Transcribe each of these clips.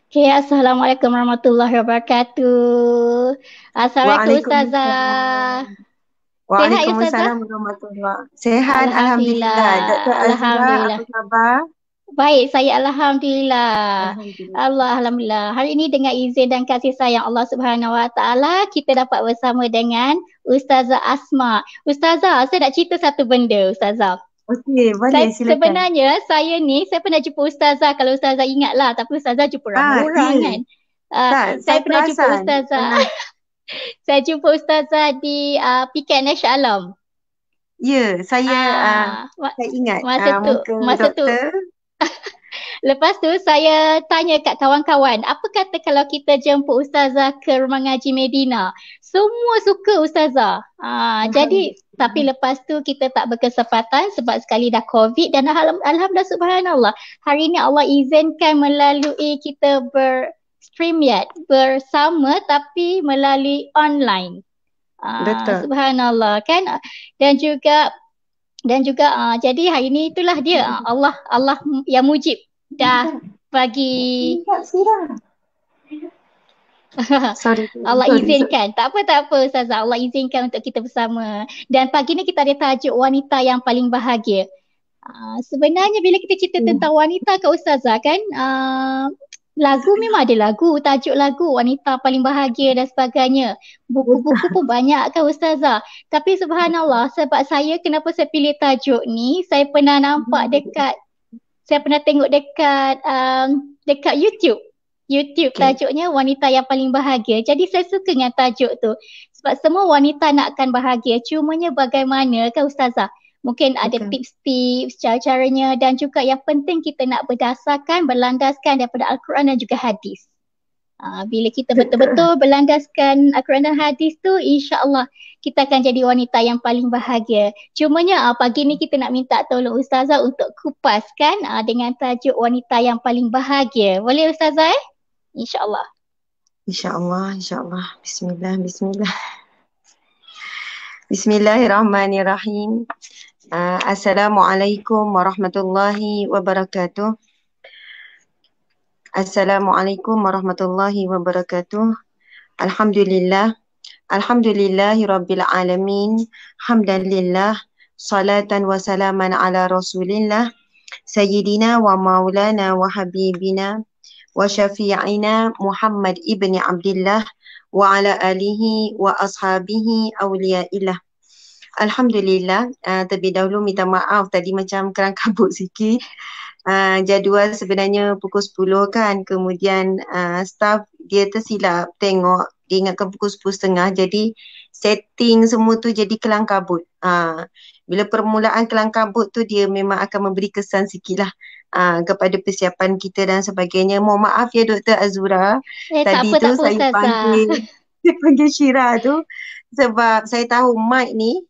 Okay, Assalamualaikum warahmatullahi wabarakatuh. Assalamualaikum Waalaikumsalam. Ustazah. Sehat ya Ustazah? Waalaikumsalam warahmatullahi. Sehat, Alhamdulillah. Dr. Alhamdulillah. Azura, apa Alhamdulillah. khabar? Baik, saya Alhamdulillah. Alhamdulillah. Alhamdulillah. Hari ini dengan izin dan kasih sayang Allah Subhanahu Wa Taala, kita dapat bersama dengan Ustazah Asma. Ustazah, saya nak cerita satu benda, Ustazah. Okey, boleh Saya silakan. sebenarnya saya pernah jumpa ustazah, kalau ustazah ingat lah, tapi ustazah jumpa ramai orang Ya. kan. Tak, Saya saya pernah jumpa perasan. ustazah. Pernah. Saya jumpa ustazah di PKN Shah Alam. Ya, Ah, saya ingat masa tu muka masa tu doktor. lepas tu saya tanya kat kawan-kawan, apa kata kalau kita jemput ustazah ke rumah ngaji Medina? Semua suka ustazah. Jadi tapi Alhamdulillah. lepas tu kita tak berkesempatan sebab sekali dah COVID dan alhamdulillah subhanallah. Hari ni Allah izinkan melalui kita StreamYard bersama tapi melalui online. Betul. Subhanallah kan. Dan juga jadi hari ni itulah dia, Allah yang mujib dah bagi. Sorry, Allah sorry, sorry. izinkan. Tak apa Ustazah. Allah izinkan untuk kita bersama. Dan pagi ni kita ada tajuk wanita yang paling bahagia. Sebenarnya bila kita cerita tentang wanita ke Ustazah kan, lagu memang ada lagu, tajuk lagu wanita paling bahagia dan sebagainya. Buku-buku pun banyak kan Ustazah. Tapi subhanallah, sebab kenapa saya pilih tajuk ni, saya pernah tengok dekat YouTube. YouTube Okey, tajuknya wanita yang paling bahagia. Jadi saya suka dengan tajuk tu. Sebab semua wanita nakkan bahagia. Cumanya bagaimana kan Ustazah? Mungkin ada betul. tips-tips, cara-caranya dan juga yang penting kita nak berlandaskan daripada Al-Quran dan juga hadis. Bila kita betul-betul berlandaskan Al-Quran dan hadis tu, insya-Allah kita akan jadi wanita yang paling bahagia. Cumanya pagi ni kita nak minta tolong Ustazah untuk kupaskan dengan tajuk wanita yang paling bahagia. Boleh Ustazah InsyaAllah. InsyaAllah, insyaAllah. Bismillah, bismillah. Bismillahirrahmanirrahim. Assalamualaikum warahmatullahi wabarakatuh. Assalamualaikum warahmatullahi wabarakatuh. Alhamdulillah. Alhamdulillahi rabbil alamin. Hamdalillah. Salatan wa salaman ala rasulillah. Sayyidina wa maulana wa habibina wa syafi'ina Muhammad ibni Abdullah wa ala alihi wa ashabihi awliyaillah. Alhamdulillah, terlebih dahulu minta maaf tadi macam kerang kabut sikit. Jadual sebenarnya pukul 10 kan, kemudian staff dia tersilap tengok, dia ingatkan pukul 10.30, jadi setting semua tu jadi kelang kabut. Bila permulaan kelang kabut tu dia memang akan memberi kesan sikit lah kepada persiapan kita dan sebagainya. Mohon maaf ya Dr. Azura, Tak tadi apa, tak tu apa saya Ustazah. panggil panggil Syira tu sebab saya tahu mic ni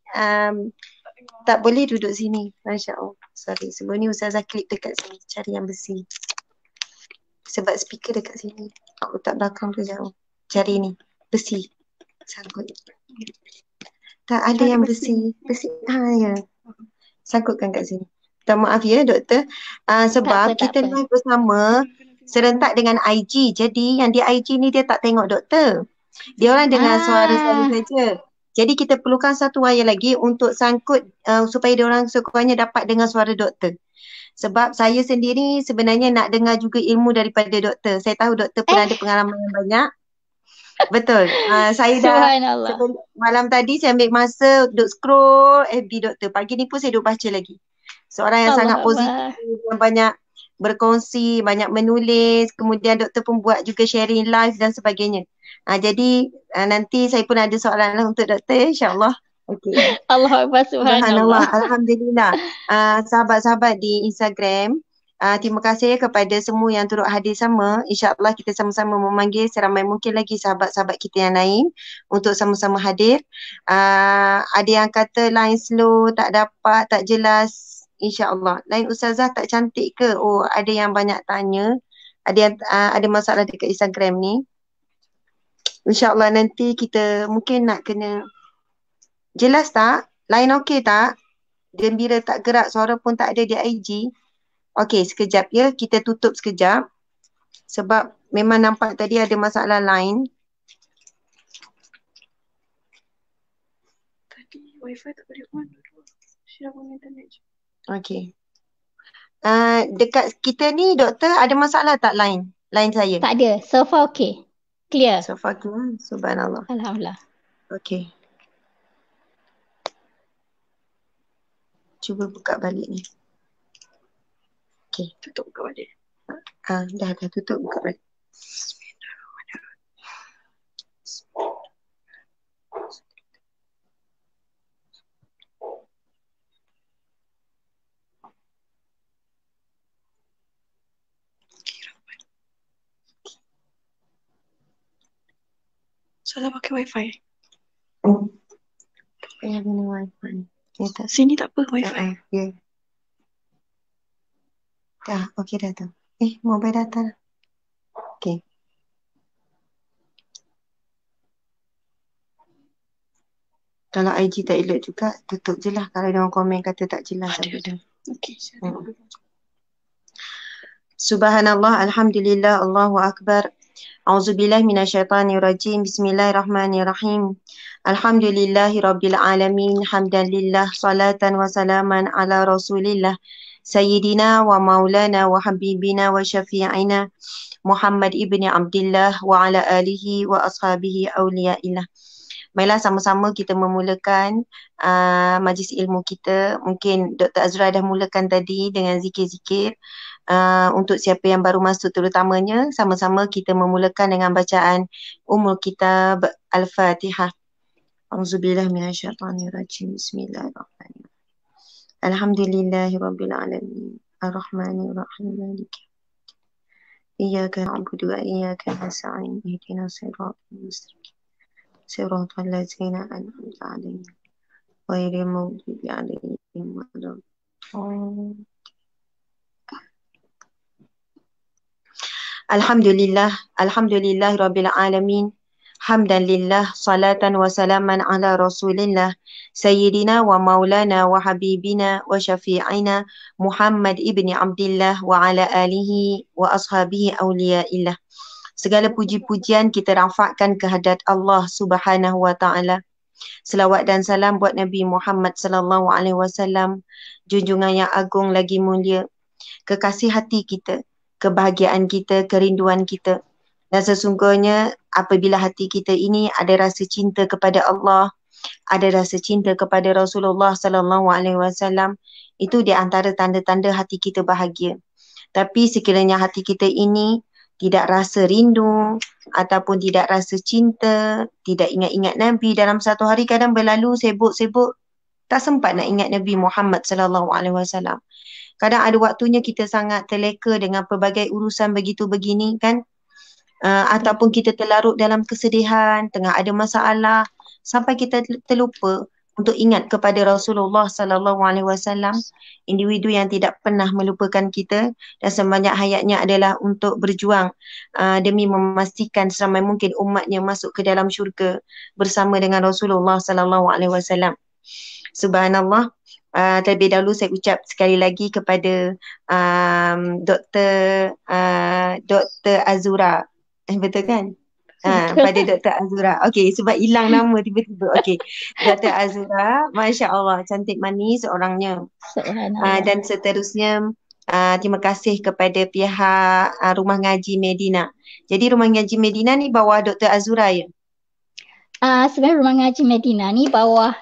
tak boleh duduk sini. Masya Allah. Sorry, sebelum ni Ustazah klip dekat sini. Cari yang besi. Sebab speaker dekat sini. Letak belakang tu jauh. Cari ni. Besi. Sangkut. Tak ada yang besi. Besi. Ya. Sangkutkan kat sini. Minta maaf ya doktor. Tak apa, Sebab tak kita apa. live bersama serentak dengan IG. Jadi yang di IG ni dia tak tengok doktor. Dia orang dengar suara saya Ah, saja. Jadi kita perlukan satu wayar lagi untuk sangkut supaya dia orang sekurang-kurangnya dapat dengar suara doktor. Sebab saya sendiri sebenarnya nak dengar juga ilmu daripada doktor. Saya tahu doktor pun ada eh, pengalaman yang banyak. Betul. Saya dah subhanallah. malam tadi saya ambil masa duk scroll FB doktor. Pagi ni pun saya duk baca lagi. Seorang yang Allah sangat positif, Allah. yang banyak berkongsi, banyak menulis, kemudian doktor pun buat juga sharing live dan sebagainya. Jadi nanti saya pun ada soalan lah untuk doktor insya-Allah. Okey. Allah Akbar, subhanallah. Subhanallah, Alhamdulillah. Sahabat-sahabat di Instagram, terima kasih kepada semua yang turut hadir sama. InsyaAllah kita sama-sama memanggil seramai mungkin lagi sahabat-sahabat kita yang lain untuk sama-sama hadir. Ada yang kata line slow, tak dapat, tak jelas. InsyaAllah. Line Ustazah tak cantik ke? Oh, ada yang banyak tanya. Ada masalah dekat Instagram ni. InsyaAllah nanti kita mungkin nak kena jelas tak? Line okey tak? Gembira tak gerak, suara pun tak ada di IG. Okey, sekejap ya. Kita tutup sekejap. Sebab memang nampak tadi ada masalah lain. Tadi wifi tak boleh on. Share guna internet je. Okey. Dekat kita ni doktor ada masalah tak line saya? Tak ada. So far okay. Clear. So far clear. Subhanallah. Alhamdulillah. Okey. Cuba buka balik ni. Okey. Tutup buka balik. Dah tutup buka balik. Salah pakai wifi. Payah guna wifi. Ni tak. Sini tak apa wifi. Ya. Dah, okey dah tu. Mobile data dah. Okey. Kalau IG tak elok juga, tutup je lah. Kalau dia orang komen kata tak jelas. Okey. Subhanallah, alhamdulillah, Allahu akbar. A'udzubillahi minasyaitanirrajim. Bismillahirrahmanirrahim. Alhamdulillahi rabbil alamin. Hamdan lillah, salatan wa salaman ala rasulillah. Sayyidina wa maulana wa habibina wa syafi'ina Muhammad ibni Abdillah wa ala alihi wa ashabihi awliyaillah. Baiklah, sama-sama kita memulakan majlis ilmu kita. Mungkin Dr. Azura dah mulakan tadi dengan zikir-zikir. Untuk siapa yang baru masuk terutamanya, sama-sama kita memulakan dengan bacaan Ummul Kitab Al-Fatihah. Auzubillahi minasyaitanirrajim. Bismillahirrahmanirrahim. Alhamdulillahirabbil alamin. Arrahmanirrahim. Maliki Iyyaka na'budu wa iyyaka nasta'in. Ihdinas siratal mustaqim. Siratal ladzina an'amta 'alaihim ghairil maghdubi 'alaihim waladdallin. Alhamdulillah rabbil alamin. Hamdan lillah, salatan wa salaman ala rasulillah. Sayyidina wa maulana wa habibina wa syafi'ina Muhammad ibni Abdillah wa ala alihi wa ashabihi awliyaillah. Segala puji-pujian kita rafakkan kehadrat Allah Subhanahu wa taala. Selawat dan salam buat Nabi Muhammad sallallahu alaihi wasallam, junjungan yang agung lagi mulia, kekasih hati kita, kebahagiaan kita, kerinduan kita. Dan sesungguhnya apabila hati kita ini ada rasa cinta kepada Allah, ada rasa cinta kepada Rasulullah sallallahu alaihi wasallam, itu di antara tanda-tanda hati kita bahagia. Tapi sekiranya hati kita ini tidak rasa rindu ataupun tidak rasa cinta, tidak ingat-ingat Nabi, dalam satu hari kadang berlalu sibuk-sibuk tak sempat nak ingat Nabi Muhammad sallallahu alaihi wasallam. Kadang ada waktunya kita sangat terleka dengan pelbagai urusan begitu begini kan. Ataupun kita terlarut dalam kesedihan, tengah ada masalah, sampai kita terlupa untuk ingat kepada Rasulullah sallallahu alaihi wasallam, individu yang tidak pernah melupakan kita dan sebanyak hayatnya adalah untuk berjuang demi memastikan seramai mungkin umatnya masuk ke dalam syurga bersama dengan Rasulullah sallallahu alaihi wasallam. Subhanallah. Terlebih dahulu saya ucap sekali lagi kepada Dr. Azura. Betul kan? Pada Dr. Azura. Okey, sebab hilang nama tiba-tiba. Okey. Dr. Azura, Masya Allah, cantik manis orangnya. Dan seterusnya, terima kasih kepada pihak Rumah Ngaji Medina. Jadi Rumah Ngaji Medina ni bawah Dr. Azura ya? Sebenarnya Rumah Ngaji Medina ni bawah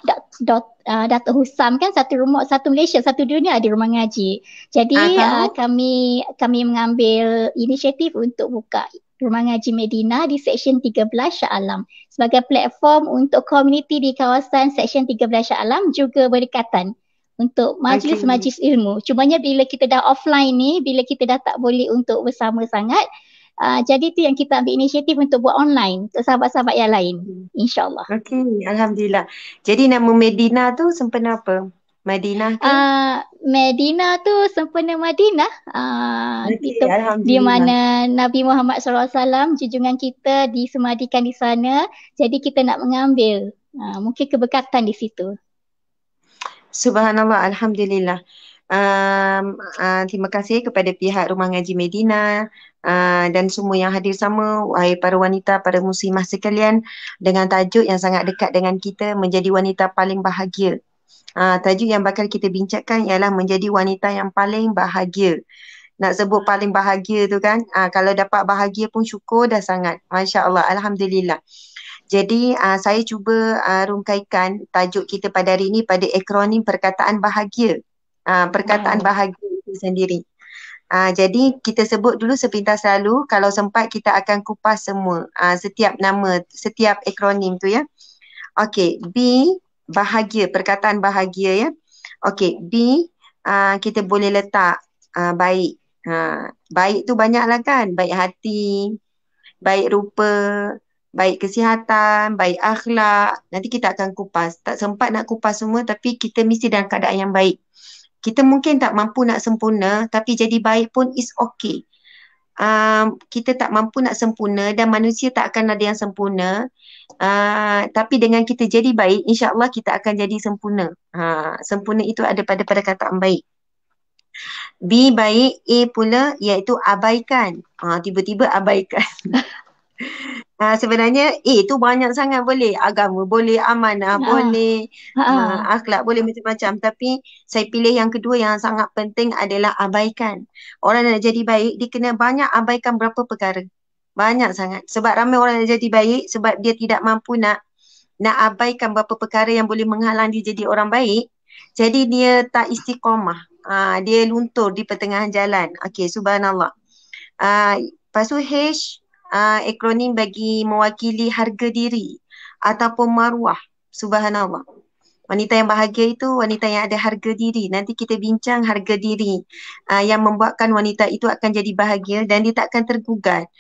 Datuk Husam kan, satu rumah, satu Malaysia, satu dunia ada rumah ngaji. Jadi kami mengambil inisiatif untuk buka Rumah Ngaji Medina di Seksyen 13 Shah Alam sebagai platform untuk komuniti di kawasan Seksyen 13 Shah Alam juga berdekatan untuk majlis-majlis ilmu. Cumanya bila kita dah offline ni, bila kita dah tak boleh untuk bersama sangat, jadi tu yang kita ambil inisiatif untuk buat online untuk sahabat-sahabat yang lain, insyaAllah. Okey, Alhamdulillah. Jadi nama Medina tu sempena apa? Madinah ke? Medina tu sempena Madinah. Okay, di mana Nabi Muhammad SAW, junjungan kita disemadikan di sana. Jadi kita nak mengambil mungkin keberkatan di situ. Subhanallah, Alhamdulillah. Terima kasih kepada pihak Rumah Ngaji Medina dan semua yang hadir sama, wahai para wanita, para muslimah sekalian, dengan tajuk yang sangat dekat dengan kita, menjadi wanita paling bahagia. Tajuk yang bakal kita bincangkan ialah menjadi wanita yang paling bahagia. Nak sebut paling bahagia tu kan, kalau dapat bahagia pun syukur dah sangat. Masya Allah, Alhamdulillah. Jadi saya cuba rungkaikan tajuk kita pada hari ini pada akronim perkataan bahagia. Perkataan bahagia itu sendiri. Jadi kita sebut dulu sepintas lalu, kalau sempat kita akan kupas semua setiap nama, setiap akronim tu ya. Okey, B, bahagia, perkataan bahagia ya. Okey, B, kita boleh letak baik. Baik tu banyaklah kan, baik hati, baik rupa, baik kesihatan, baik akhlak. Nanti kita akan kupas. Tak sempat nak kupas semua, tapi kita mesti dalam keadaan yang baik. Kita mungkin tak mampu nak sempurna, tapi jadi baik pun is okay. Kita tak mampu nak sempurna dan manusia tak akan ada yang sempurna. Tapi dengan kita jadi baik, insya-Allah kita akan jadi sempurna. Sempurna itu ada pada perkataan baik. B baik, A pula iaitu abaikan. Tiba-tiba abaikan. Sebenarnya A tu banyak sangat boleh. Agama boleh, amanah boleh, akhlak boleh, macam-macam. Tapi saya pilih yang kedua yang sangat penting adalah abaikan. Orang nak jadi baik, dia kena banyak abaikan berapa perkara. Banyak sangat. Sebab ramai orang nak jadi baik sebab dia tidak mampu nak abaikan berapa perkara yang boleh menghalang dia jadi orang baik. Jadi dia tak istiqamah. Dia luntur di pertengahan jalan. Okey, subhanallah. Lepas tu H, akronim bagi mewakili harga diri ataupun maruah. Subhanallah. Wanita yang bahagia itu wanita yang ada harga diri. Nanti kita bincang harga diri yang membuatkan wanita itu akan jadi bahagia dan dia tak akan tergugat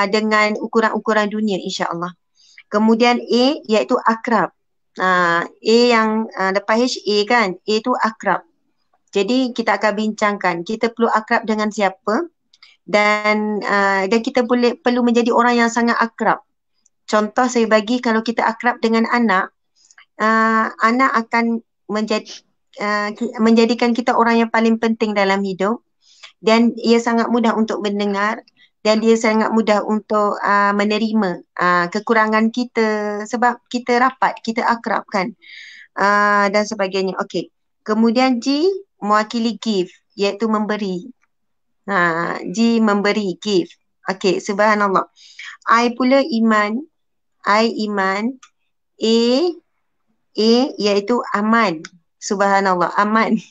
dengan ukuran-ukuran dunia, insya-Allah. Kemudian A iaitu akrab. A yang lepas H, A kan, A tu akrab. Jadi kita akan bincangkan kita perlu akrab dengan siapa dan kita perlu menjadi orang yang sangat akrab. Contoh saya bagi, kalau kita akrab dengan anak, anak akan menjadikan kita orang yang paling penting dalam hidup dan ia sangat mudah untuk mendengar dan dia sangat mudah untuk menerima kekurangan kita sebab kita rapat, kita akrab kan, dan sebagainya. Okey. Kemudian G mewakili give iaitu memberi. G memberi, give. Okey, subhanallah. I pula iman. I iman. A iaitu aman. Subhanallah, aman.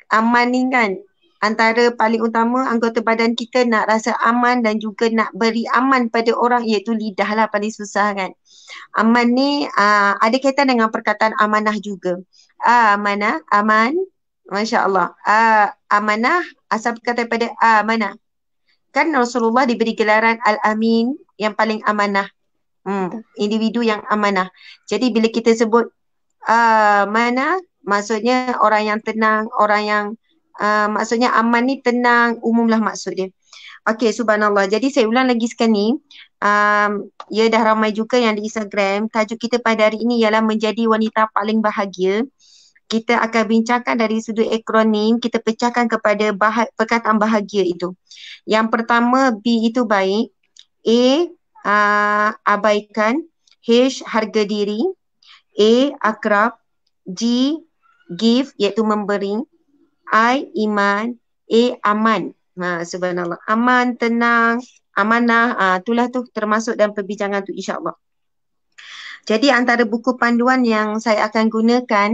Aman ni kan antara paling utama anggota badan kita nak rasa aman dan juga nak beri aman pada orang, iaitu lidah lah paling susah kan. Aman ni ada kaitan dengan perkataan amanah juga. Amanah, aman. Masya Allah. Amanah asal perkataan daripada amanah. Kan Rasulullah diberi gelaran Al-Amin, yang paling amanah. Individu yang amanah. Jadi bila kita sebut amanah, maksudnya orang yang tenang, orang yang maksudnya aman ni tenang, umumlah maksud dia. Okey, subhanallah. Jadi saya ulang lagi sekali. Ya dah ramai juga yang di Instagram. Tajuk kita pada hari ini ialah menjadi wanita paling bahagia. Kita akan bincangkan dari sudut akronim, kita pecahkan kepada perkataan bahagia itu. Yang pertama, B itu baik, A abaikan, H harga diri, A akrab, G give iaitu memberi, I iman, A aman. Subhanallah. Aman, tenang, amanah, itulah tu termasuk dalam perbincangan tu, insya-Allah. Jadi antara buku panduan yang saya akan gunakan,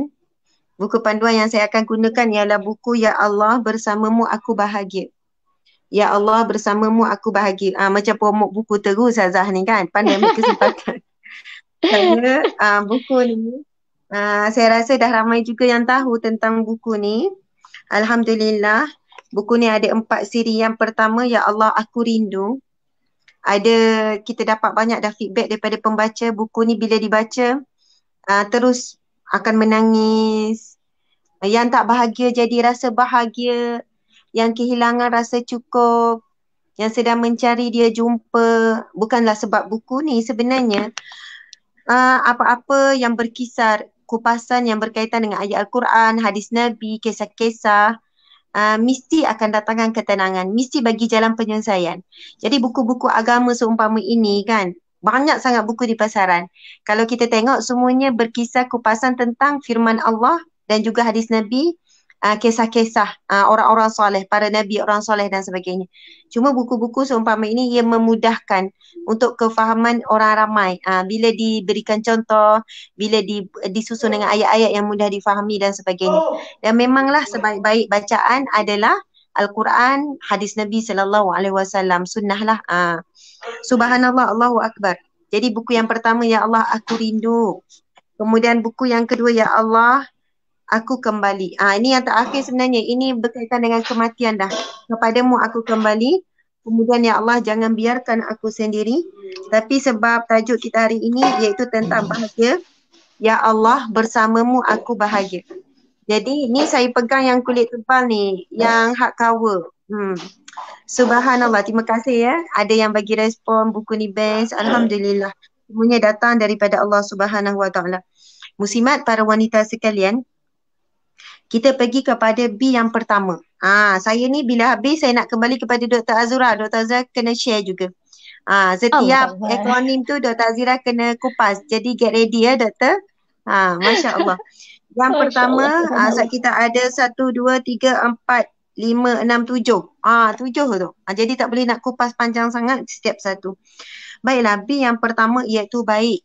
ialah buku Ya Allah Bersamamu Aku Bahagia. Ya Allah Bersamamu Aku Bahagia. Macam promok buku terus Azah ni kan, pandai ambil kesempatan. Kerana buku ni saya rasa dah ramai juga yang tahu tentang buku ni. Alhamdulillah. Buku ni ada 4 siri. Yang pertama, Ya Allah Aku Rindu. Kita dapat banyak dah feedback daripada pembaca. Buku ni bila dibaca terus akan menangis. Yang tak bahagia jadi rasa bahagia. Yang kehilangan rasa cukup. Yang sedang mencari dia jumpa. Bukanlah sebab buku ni sebenarnya. Apa-apa yang berkisar kupasan yang berkaitan dengan ayat Al-Quran, hadis Nabi, kisah-kisah, mesti akan datangkan ketenangan, mesti bagi jalan penyelesaian. Jadi buku-buku agama seumpama ini kan, banyak sangat buku di pasaran. Kalau kita tengok semuanya berkisah kupasan tentang firman Allah dan juga hadis Nabi, kisah-kisah orang-orang soleh, para nabi, orang soleh dan sebagainya. Cuma buku-buku seumpama ini ia memudahkan untuk kefahaman orang ramai. Bila diberikan contoh, bila disusun dengan ayat-ayat yang mudah difahami dan sebagainya. Dan memanglah sebaik-baik bacaan adalah Al-Quran, hadis Nabi SAW, sunnah lah. Subhanallah, Allahu Akbar. Jadi buku yang pertama, Ya Allah, aku rindu. Kemudian buku yang kedua, Ya Allah, aku kembali. Ini yang terakhir sebenarnya. Ini berkaitan dengan kematian dah. Kepadamu aku kembali. Kemudian Ya Allah, jangan biarkan aku sendiri. Tapi sebab tajuk kita hari ini iaitu tentang bahagia. Ya Allah, bersamamu aku bahagia. Jadi ni saya pegang yang kulit tebal ni. Yang hardcover. Subhanallah. Terima kasih ya. Ada yang bagi respon buku ni best. Alhamdulillah. Semuanya datang daripada Allah Subhanahu Wa Taala. Muslimat, para wanita sekalian, kita pergi kepada B yang pertama. Saya ni bila habis saya nak kembali kepada Dr. Azura. Dr. Azura kena share juga. Setiap akronim tu Dr. Azira kena kupas. Jadi get ready ya Doktor. Masya Allah. Yang pertama kita ada 1, 2, 3, 4, 5, 6, 7. 7 tu. Jadi tak boleh nak kupas panjang sangat setiap satu. Baiklah, B yang pertama iaitu baik.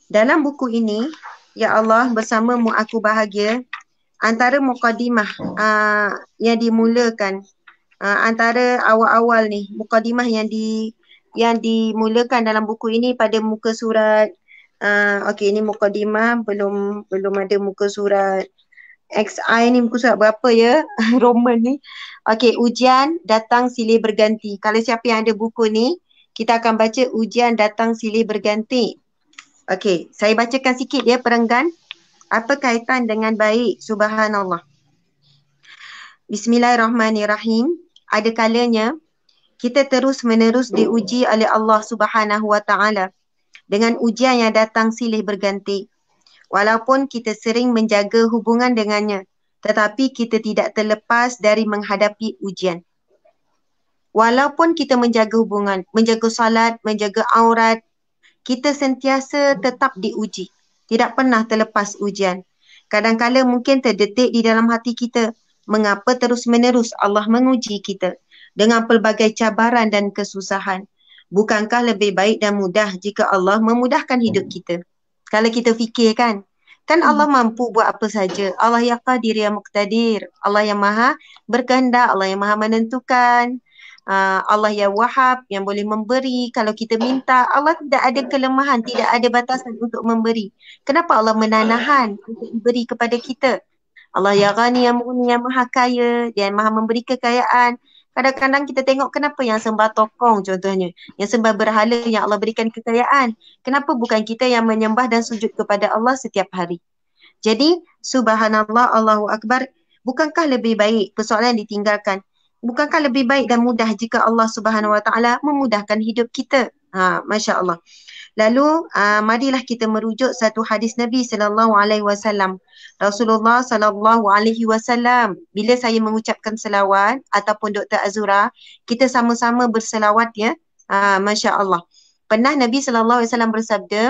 Dalam buku ini, Ya Allah, bersamamu aku bahagia. Antara mukadimah yang dimulakan, antara awal-awal ni, mukadimah yang dimulakan dalam buku ini pada muka surat, okey, ini mukadimah, belum ada muka surat XI ni, muka surat berapa ya? Roman ni. Okey, ujian datang silih berganti. Kalau siapa yang ada buku ni, kita akan baca ujian datang silih berganti. Okey, saya bacakan sikit ya perenggan. Apa kaitan dengan baik? Subhanallah. Bismillahirrahmanirrahim. Ada kalanya kita terus menerus diuji oleh Allah Subhanahu Wa Taala dengan ujian yang datang silih berganti. Walaupun kita sering menjaga hubungan dengannya, tetapi kita tidak terlepas dari menghadapi ujian. Walaupun kita menjaga hubungan, menjaga salat, menjaga aurat, kita sentiasa tetap diuji. Tidak pernah terlepas ujian. Kadang-kala mungkin terdetik di dalam hati kita, mengapa terus-menerus Allah menguji kita dengan pelbagai cabaran dan kesusahan. Bukankah lebih baik dan mudah jika Allah memudahkan hidup kita? Kalau kita fikirkan, kan Allah mampu buat apa saja. Allah yang qadir, yang muqtadir. Allah yang maha berkehendak, Allah yang maha menentukan. Allah yang wahab, yang boleh memberi. Kalau kita minta, Allah tidak ada kelemahan, tidak ada batasan untuk memberi. Kenapa Allah menahan untuk memberi kepada kita? Allah yang ghani, yang mughni, yang maha kaya, dia yang maha memberi kekayaan. Kadang-kadang kita tengok kenapa yang sembah tokong contohnya, yang sembah berhala yang Allah berikan kekayaan. Kenapa bukan kita yang menyembah dan sujud kepada Allah setiap hari? Jadi, subhanallah, Allahu Akbar, bukankah lebih baik, persoalan ditinggalkan, bukankah lebih baik dan mudah jika Allah Subhanahu Wa Taala memudahkan hidup kita? Masya Allah. Lalu marilah kita merujuk satu hadis Nabi sallallahu alaihi wasallam. Rasulullah sallallahu alaihi wasallam, bila saya mengucapkan selawat ataupun Dr. Azura, kita sama-sama berselawat ya. Masya Allah. Pernah Nabi sallallahu alaihi wasallam bersabda,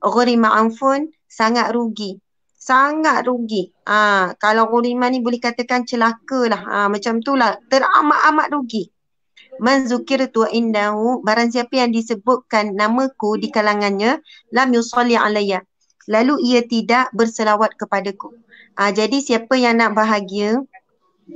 "Ghurima anfun, sangat rugi." Sangat rugi. Kalau ghurima ni boleh katakan celaka lah. Macam tu lah. Teramat-amat rugi. Man zukirtu indahu, barang siapa yang disebutkan namaku di kalangannya, lam yusalli alayya, lalu ia tidak berselawat kepadaku. Jadi siapa yang nak bahagia,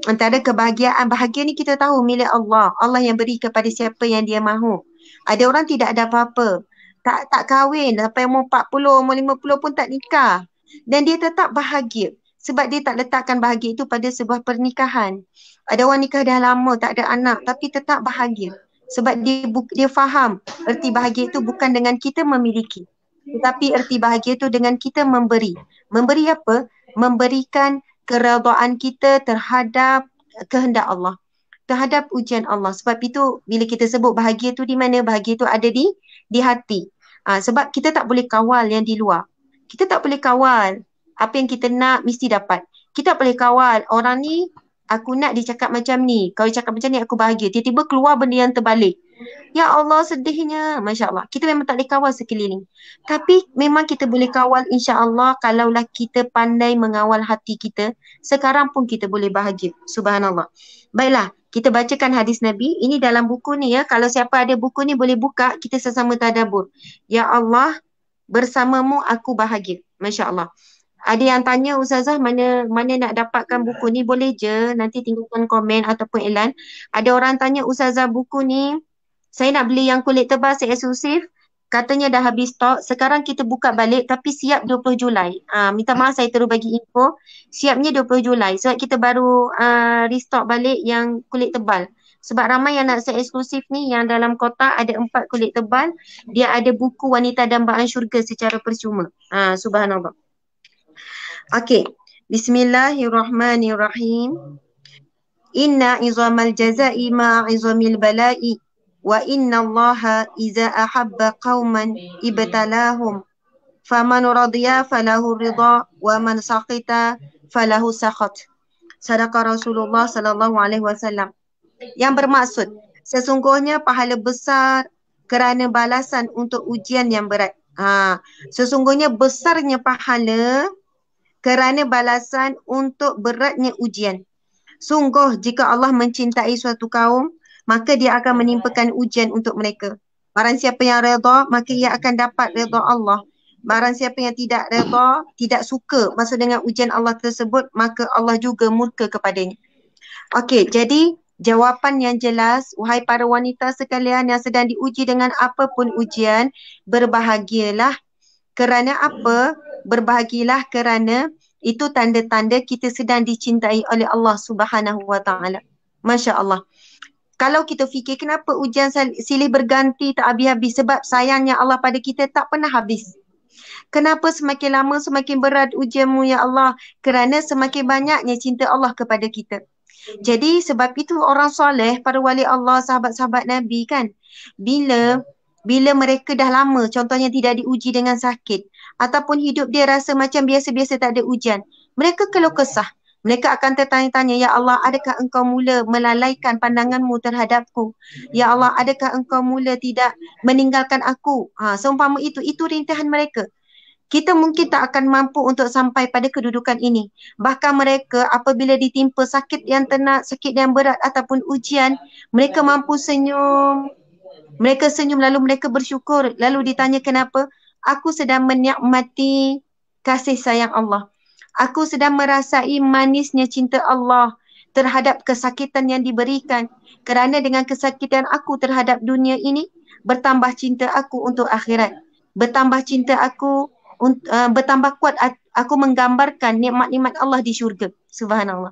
antara kebahagiaan, bahagia ni kita tahu milik Allah. Allah yang beri kepada siapa yang dia mahu. Ada orang tidak ada apa-apa, tak kahwin sampai umur 40, umur 50 pun tak nikah, dan dia tetap bahagia sebab dia tak letakkan bahagia itu pada sebuah pernikahan. Ada orang nikah dah lama tak ada anak tapi tetap bahagia sebab dia faham erti bahagia itu bukan dengan kita memiliki, tetapi erti bahagia itu dengan kita memberi. Memberi apa? Memberikan keredaan kita terhadap kehendak Allah, terhadap ujian Allah. Sebab itu bila kita sebut bahagia itu di mana? Bahagia itu ada di hati. Sebab kita tak boleh kawal yang di luar. Kita tak boleh kawal. Apa yang kita nak mesti dapat. Kita tak boleh kawal. Orang ni aku nak dia cakap macam ni. Kalau dia cakap macam ni aku bahagia. Tiba-tiba keluar benda yang terbalik. Ya Allah sedihnya. Masya Allah. Kita memang tak boleh kawal sekeliling. Tapi memang kita boleh kawal insya Allah kalaulah kita pandai mengawal hati kita. Sekarang pun kita boleh bahagia. Subhanallah. Baiklah. Kita bacakan hadis Nabi. Ini dalam buku ni ya. Kalau siapa ada buku ni boleh buka. Kita sesama tadabbur. Ya Allah, bersamamu aku bahagia. Masya Allah. Ada yang tanya Ustazah mana nak dapatkan buku ni, boleh je nanti tinggalkan komen ataupun iklan. Ada orang tanya Ustazah buku ni saya nak beli yang kulit tebal eksklusif, katanya dah habis stok. Sekarang kita buka balik tapi siap 20 Julai. Minta maaf saya terus bagi info. Siapnya 20 Julai. Sebab kita baru restock balik yang kulit tebal. Sebab ramai yang nak eksklusif ni, yang dalam kotak ada 4 kulit tebal. Dia ada buku Wanita Dambaan Syurga secara percuma. Subhanallah. Okey. Bismillahirrahmanirrahim. Inna izamal jazai ma'izamil bala'i. Wa inna allaha iza ahabba qawman ibtalahum faman radiya falahu ridha wa man saqita falahu saqat. Sadaqa Rasulullah sallallahu alaihi wasallam. Yang bermaksud sesungguhnya pahala besar kerana balasan untuk ujian yang berat. Sesungguhnya besarnya pahala kerana balasan untuk beratnya ujian. Sungguh jika Allah mencintai suatu kaum, maka dia akan menimpakan ujian untuk mereka. Barang siapa yang redha, maka ia akan dapat redha Allah. Barang siapa yang tidak redha, tidak suka maksud dengan ujian Allah tersebut, maka Allah juga murka kepadanya. Okey, jadi jawapan yang jelas, wahai para wanita sekalian yang sedang diuji dengan apapun ujian, berbahagialah. Kerana apa? Berbahagialah kerana itu tanda-tanda kita sedang dicintai oleh Allah Subhanahu wa taala. Masya Allah. Kalau kita fikir kenapa ujian silih berganti tak habis-habis, sebab sayangnya Allah pada kita tak pernah habis. Kenapa semakin lama semakin berat ujianmu ya Allah? Kerana semakin banyaknya cinta Allah kepada kita. Jadi sebab itu orang soleh, para wali Allah, sahabat-sahabat Nabi kan, bila mereka dah lama contohnya tidak diuji dengan sakit ataupun hidup dia rasa macam biasa-biasa tak ada ujian, mereka keluh kesah. Mereka akan tertanya-tanya, ya Allah, adakah engkau mula melalaikan pandanganmu terhadapku? Ya Allah, adakah engkau mula tidak meninggalkan aku? Seumpama itu rintihan mereka. Kita mungkin tak akan mampu untuk sampai pada kedudukan ini. Bahkan mereka apabila ditimpa sakit yang tenat, sakit yang berat ataupun ujian, mereka mampu senyum. Mereka senyum lalu mereka bersyukur. Lalu ditanya kenapa? Aku sedang menikmati kasih sayang Allah. Aku sedang merasai manisnya cinta Allah terhadap kesakitan yang diberikan. Kerana dengan kesakitan aku terhadap dunia ini, bertambah cinta aku untuk akhirat. Bertambah cinta aku, bertambah kuat aku menggambarkan nikmat-nikmat Allah di syurga. Subhanallah.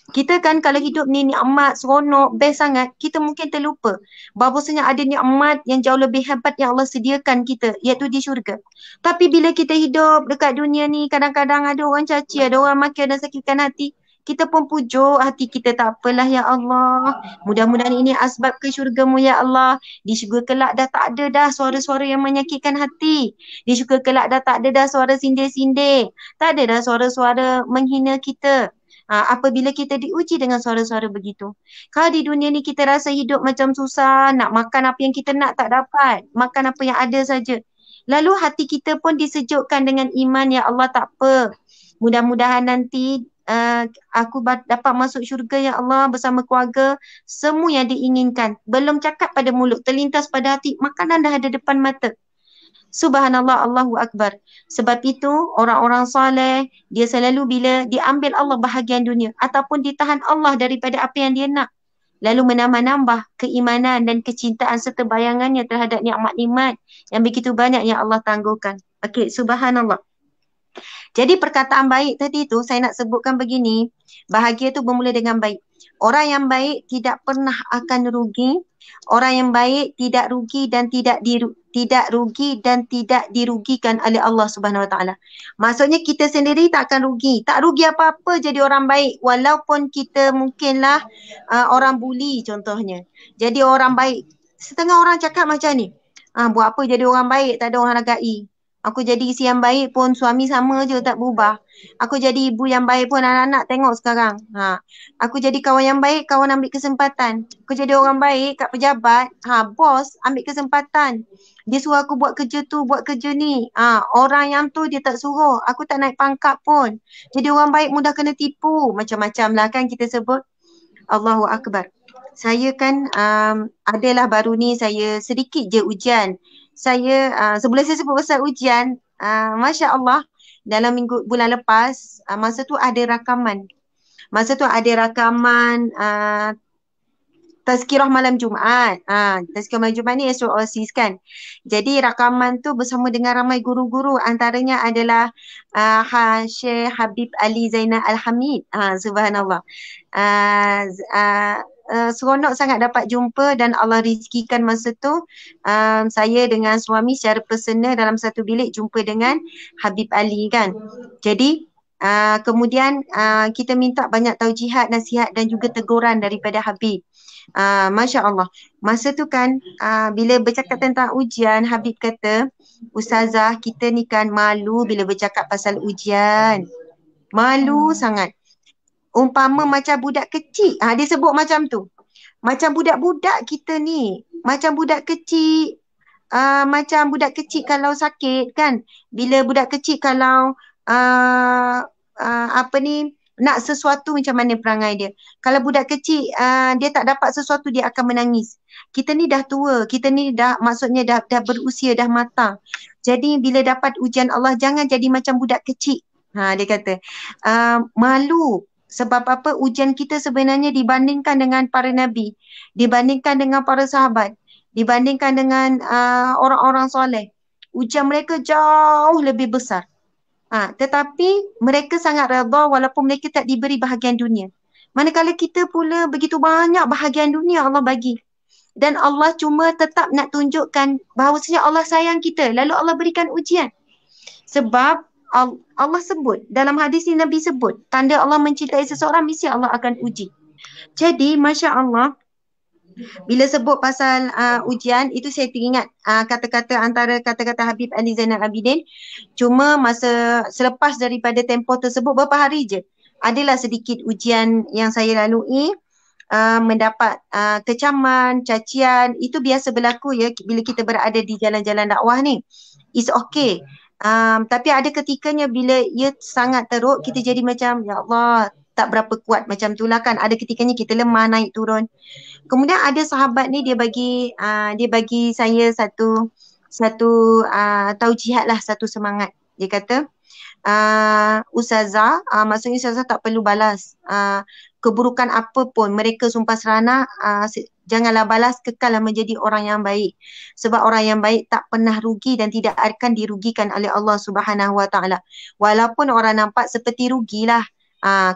Kita kan kalau hidup ni nikmat, seronok, best sangat, kita mungkin terlupa bahawasanya ada nikmat yang jauh lebih hebat yang Allah sediakan kita, iaitu di syurga. Tapi bila kita hidup dekat dunia ni, kadang-kadang ada orang caci, ada orang maki dan sakitkan hati. Kita pun pujuk hati kita, tak apalah ya Allah. Mudah-mudahan ini asbab ke syurgamu ya Allah. Di syurga kelak dah tak ada dah suara-suara yang menyakitkan hati. Di syurga kelak dah tak ada dah suara sindir-sindir. Tak ada dah suara-suara menghina kita. Apabila kita diuji dengan suara-suara begitu. Kalau di dunia ni kita rasa hidup macam susah, nak makan apa yang kita nak tak dapat, makan apa yang ada saja. Lalu hati kita pun disejukkan dengan iman, ya Allah tak apa. Mudah-mudahan nanti aku dapat masuk syurga ya Allah bersama keluarga, semua yang diinginkan. Belum cakap pada mulut, terlintas pada hati, makanan dah ada depan mata. Subhanallah, Allahu Akbar. Sebab itu orang-orang soleh, dia selalu bila diambil Allah bahagian dunia ataupun ditahan Allah daripada apa yang dia nak, lalu menambah-nambah keimanan dan kecintaan serta bayangannya terhadap nikmat-nikmat yang begitu banyak yang Allah tangguhkan. Okey, subhanallah. Jadi perkataan baik tadi tu saya nak sebutkan begini, bahagia tu bermula dengan baik. Orang yang baik tidak pernah akan rugi. Orang yang baik tidak rugi dan tidak rugi dan tidak dirugikan oleh Allah Subhanahu Wa Taala. Maksudnya kita sendiri tak akan rugi. Tak rugi apa-apa jadi orang baik, walaupun kita mungkinlah orang buli contohnya. Jadi orang baik, setengah orang cakap macam ni. Buat apa jadi orang baik, tak ada orang hargai. Aku jadi isteri yang baik pun suami sama je tak berubah. Aku jadi ibu yang baik pun anak-anak tengok sekarang. Aku jadi kawan yang baik, kawan ambil kesempatan. Aku jadi orang baik kat pejabat, bos ambil kesempatan. Dia suruh aku buat kerja tu, buat kerja ni. Orang yang tu dia tak suruh. Aku tak naik pangkat pun. Jadi orang baik mudah kena tipu. Macam-macam lah kan kita sebut. Allahu Akbar. Saya kan adalah baru ni saya sedikit je ujian. Saya sebelum saya sebut pasal ujian, Masya Allah dalam bulan lepas, masa tu ada rakaman. Masa tu ada rakaman Tazkirah malam Jumaat. Tazkirah malam Jumaat ni Astro Oasis kan. Jadi rakaman tu bersama dengan ramai guru-guru. Antaranya adalah Syekh Habib Ali Zainal Al-Hamid. Subhanallah. Seronok sangat dapat jumpa dan Allah rezekikan masa tu saya dengan suami secara personal dalam satu bilik jumpa dengan Habib Ali kan. Jadi kemudian kita minta banyak taujihat, nasihat dan juga teguran daripada Habib. Masya Allah. Masa tu kan bila bercakap tentang ujian, Habib kata, Ustazah kita ni kan malu bila bercakap pasal ujian. Malu sangat. Umpama macam budak kecil. Dia sebut macam tu. Macam budak-budak kita ni. Macam budak kecil. Macam budak kecil kalau sakit kan. Bila budak kecil kalau nak sesuatu macam mana perangai dia. Kalau budak kecil dia tak dapat sesuatu dia akan menangis. Kita ni dah tua. Kita ni dah maksudnya dah berusia, dah matang. Jadi bila dapat ujian Allah jangan jadi macam budak kecil. Dia kata malu. Sebab apa? Ujian kita sebenarnya dibandingkan dengan para nabi, dibandingkan dengan para sahabat, dibandingkan dengan orang-orang soleh, ujian mereka jauh lebih besar. Tetapi mereka sangat redha walaupun mereka tak diberi bahagian dunia. Manakala kita pula begitu banyak bahagian dunia Allah bagi. Dan Allah cuma tetap nak tunjukkan bahawasanya Allah sayang kita. Lalu Allah berikan ujian. Sebab Allah sebut, dalam hadis ini Nabi sebut, tanda Allah mencintai seseorang, mesti Allah akan uji. Jadi, Masya Allah, bila sebut pasal ujian, itu saya teringat kata-kata antara kata-kata Habib Ali Zainal Abidin. Cuma masa selepas daripada tempoh tersebut, beberapa hari je, adalah sedikit ujian yang saya lalui. Mendapat kecaman, cacian, itu biasa berlaku ya bila kita berada di jalan-jalan dakwah ni. It's okay. Tapi ada ketikanya bila ia sangat teruk, kita jadi macam ya Allah tak berapa kuat macam tu lah kan. Ada ketikanya kita lemah naik turun. Kemudian ada sahabat ni dia bagi saya satu taujihat lah, satu semangat. Dia kata Ustazah, maksudnya Ustazah tak perlu balas keburukan apa pun mereka sumpah serana, janganlah balas, kekallah menjadi orang yang baik. Sebab orang yang baik tak pernah rugi dan tidak akan dirugikan oleh Allah Subhanahu Wa Taala. Walaupun orang nampak seperti rugilah,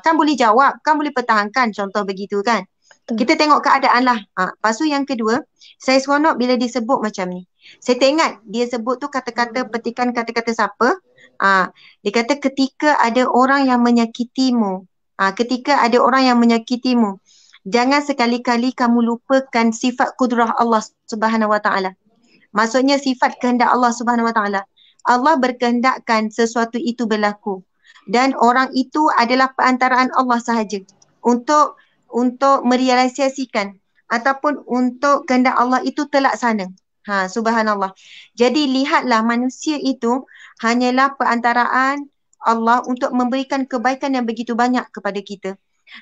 kan boleh jawab, kan boleh pertahankan, contoh begitu kan. Kita tengok keadaan lah. Lepas tu yang kedua, saya seronok bila disebut macam ni. Saya teringat dia sebut tu kata-kata, petikan kata-kata siapa. Dia kata ketika ada orang yang menyakitimu, ketika ada orang yang menyakitimu, jangan sekali-kali kamu lupakan sifat kudrah Allah Subhanahu Wa Taala. Maksudnya sifat kehendak Allah Subhanahu Wa Taala. Allah berkehendakkan sesuatu itu berlaku dan orang itu adalah perantaraan Allah sahaja untuk merealisasikan ataupun untuk kehendak Allah itu terlaksana. Subhanallah. Jadi lihatlah manusia itu hanyalah perantaraan Allah untuk memberikan kebaikan yang begitu banyak kepada kita.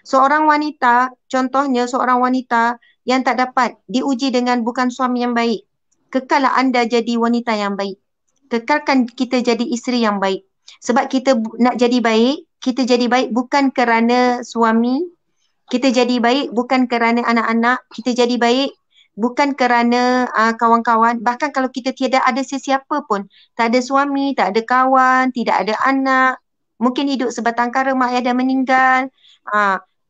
Seorang wanita, contohnya seorang wanita yang tak dapat diuji dengan bukan suami yang baik. Kekallah anda jadi wanita yang baik. Kekalkan kita jadi isteri yang baik. Sebab kita nak jadi baik, kita jadi baik bukan kerana suami, kita jadi baik bukan kerana anak-anak, kita jadi baik bukan kerana kawan-kawan. Bahkan kalau kita tiada ada sesiapa pun, tak ada suami, tak ada kawan, tidak ada anak, mungkin hidup sebatang kara, mak ayah dah meninggal,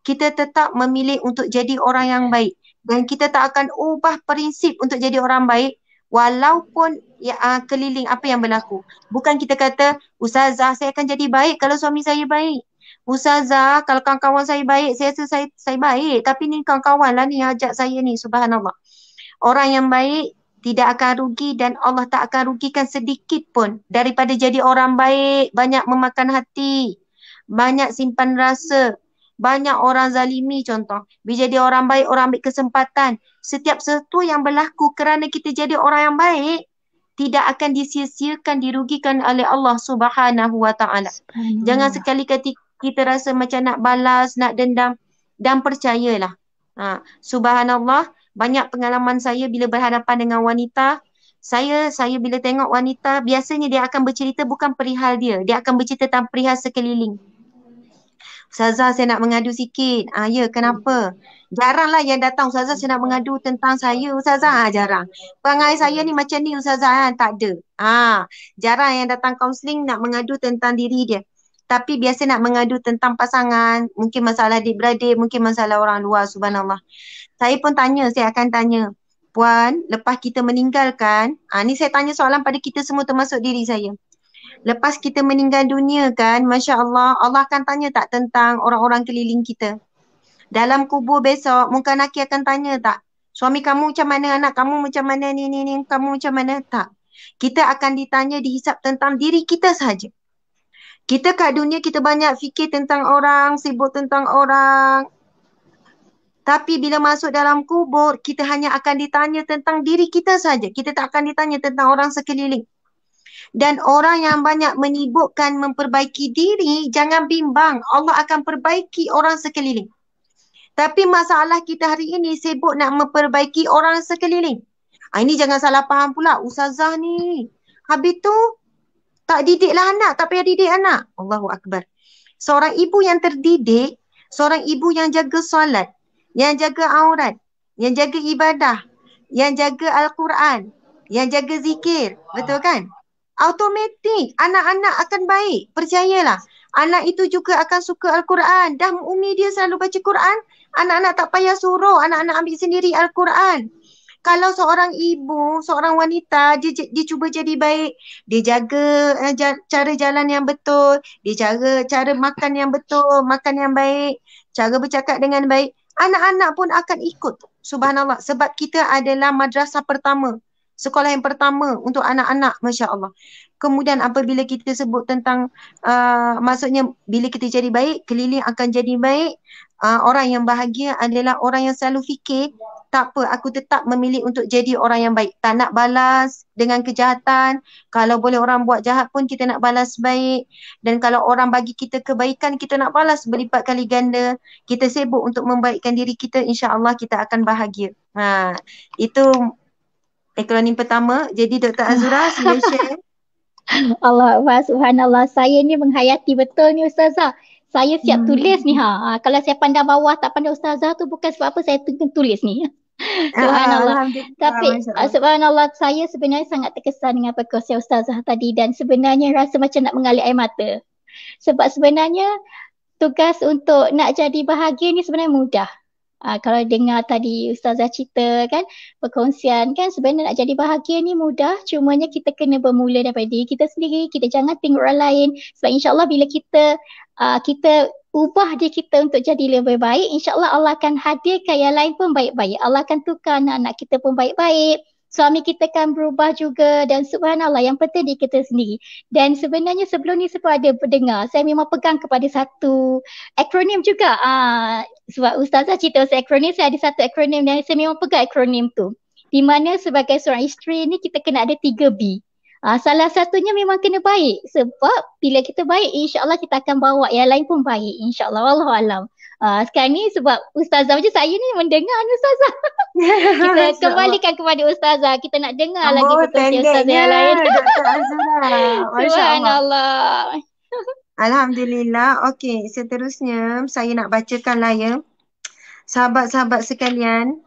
kita tetap memilih untuk jadi orang yang baik. Dan kita tak akan ubah prinsip untuk jadi orang baik walaupun keliling apa yang berlaku. Bukan kita kata, Ustazah saya akan jadi baik kalau suami saya baik. Ustazah kalau kawan-kawan saya baik, saya rasa saya baik. Tapi ni kawan-kawan lah ni ajak saya ni, subhanallah. Orang yang baik tidak akan rugi dan Allah tak akan rugikan sedikit pun daripada jadi orang baik, banyak memakan hati, banyak simpan rasa, banyak orang zalimi contoh. Bila jadi orang baik, orang ambil kesempatan. Setiap sesuatu yang berlaku kerana kita jadi orang yang baik, tidak akan disia-siakan, dirugikan oleh Allah Subhanahu wa Ta'ala. Jangan Subhanallah. sekali-kali kita rasa macam nak balas, nak dendam, dan percayalah. Subhanallah, banyak pengalaman saya bila berhadapan dengan wanita. Saya bila tengok wanita, biasanya dia akan bercerita bukan perihal dia. Dia akan bercerita tentang perihal sekeliling. Ustazah, saya nak mengadu sikit. Ya, kenapa? Jaranglah yang datang, Ustazah, saya nak mengadu tentang saya. Ustazah, jarang. Perangai saya ni macam ni, Ustazah, tak ada. Jarang yang datang kaunseling nak mengadu tentang diri dia. Tapi biasa nak mengadu tentang pasangan, mungkin masalah adik-beradik, mungkin masalah orang luar, subhanallah. Saya pun tanya, saya akan tanya, Puan, lepas kita meninggalkan, ni saya tanya soalan pada kita semua termasuk diri saya. Lepas kita meninggal dunia kan, Masya Allah, Allah akan tanya tak tentang orang-orang keliling kita. Dalam kubur besok, muka Nakir akan tanya tak, suami kamu macam mana, anak kamu macam mana, ni, kamu macam mana, tak. Kita akan ditanya, dihisap tentang diri kita sahaja. Kita kat dunia, kita banyak fikir tentang orang, sibuk tentang orang. Tapi bila masuk dalam kubur, kita hanya akan ditanya tentang diri kita saja. Kita tak akan ditanya tentang orang sekeliling. Dan orang yang banyak menyibukkan memperbaiki diri, jangan bimbang. Allah akan perbaiki orang sekeliling. Tapi masalah kita hari ini sibuk nak memperbaiki orang sekeliling. Ini jangan salah faham pula. Ustazah ni, habis tu tak didiklah anak, tak payah didik anak. Allahu Akbar. Seorang ibu yang terdidik, seorang ibu yang jaga solat, yang jaga aurat, yang jaga ibadah, yang jaga Al-Quran, yang jaga zikir. Betul kan? Automatik anak-anak akan baik. Percayalah. Anak itu juga akan suka Al-Quran. Dah umi dia selalu baca Quran, anak-anak tak payah suruh. Anak-anak ambil sendiri Al-Quran. Kalau seorang ibu, seorang wanita, dia cuba jadi baik. Dia jaga cara jalan yang betul. Dia cara makan yang betul, makan yang baik. Cara bercakap dengan baik. Anak-anak pun akan ikut. Subhanallah. Sebab kita adalah madrasah pertama. Sekolah yang pertama untuk anak-anak, Masya Allah. Kemudian apabila kita sebut tentang, maksudnya bila kita jadi baik, keliling akan jadi baik. Orang yang bahagia adalah orang yang selalu fikir, tak apa, aku tetap memilih untuk jadi orang yang baik. Tak nak balas dengan kejahatan. Kalau boleh orang buat jahat pun kita nak balas baik. Dan kalau orang bagi kita kebaikan, kita nak balas berlipat kali ganda. Kita sibuk untuk membaikkan diri kita, insya-Allah kita akan bahagia. Itu akronim pertama. Jadi Dr. Azura, sila share. Allah, subhanallah. Saya ni menghayati betul ni Ustazah. Saya siap tulis ni. Kalau saya pandang bawah tak pandang Ustazah tu bukan sebab apa saya tulis ni. Subhanallah. Tapi subhanallah, saya sebenarnya sangat terkesan dengan perkongsian Ustazah tadi dan sebenarnya rasa macam nak mengalir air mata. Sebab sebenarnya tugas untuk nak jadi bahagia ni sebenarnya mudah. Kalau dengar tadi Ustazah cerita kan, perkongsian kan, sebenarnya nak jadi bahagia ni mudah, cumanya kita kena bermula daripada diri kita sendiri. Kita jangan tengok orang lain, sebab insyaAllah bila kita ubah diri kita untuk jadi lebih baik, insyaAllah Allah akan hadirkan yang lain pun baik-baik. Allah akan tukar anak-anak kita pun baik-baik, suami kita kan berubah juga, dan subhanallah yang penting diri kita sendiri. Dan sebenarnya sebelum ni saya ada pendengar, saya memang pegang kepada satu akronim juga. Sebab Ustazah cerita pasal akronim, saya ada satu akronim dan saya memang pegang akronim tu. Di mana sebagai seorang isteri ni kita kena ada 3B. Salah satunya memang kena baik. Sebab bila kita baik, insyaAllah kita akan bawa yang lain pun baik. InsyaAllah. Wallahualam. Sekarang ni sebab Ustazah macam saya ni mendengar ni Ustazah. Kita kembalikan kepada Ustazah. Kita nak dengar lagi perkongsian Ustazah yang lain. Subhanallah. Alhamdulillah. Okey, seterusnya saya nak bacakan lah ya. Sahabat-sahabat sekalian.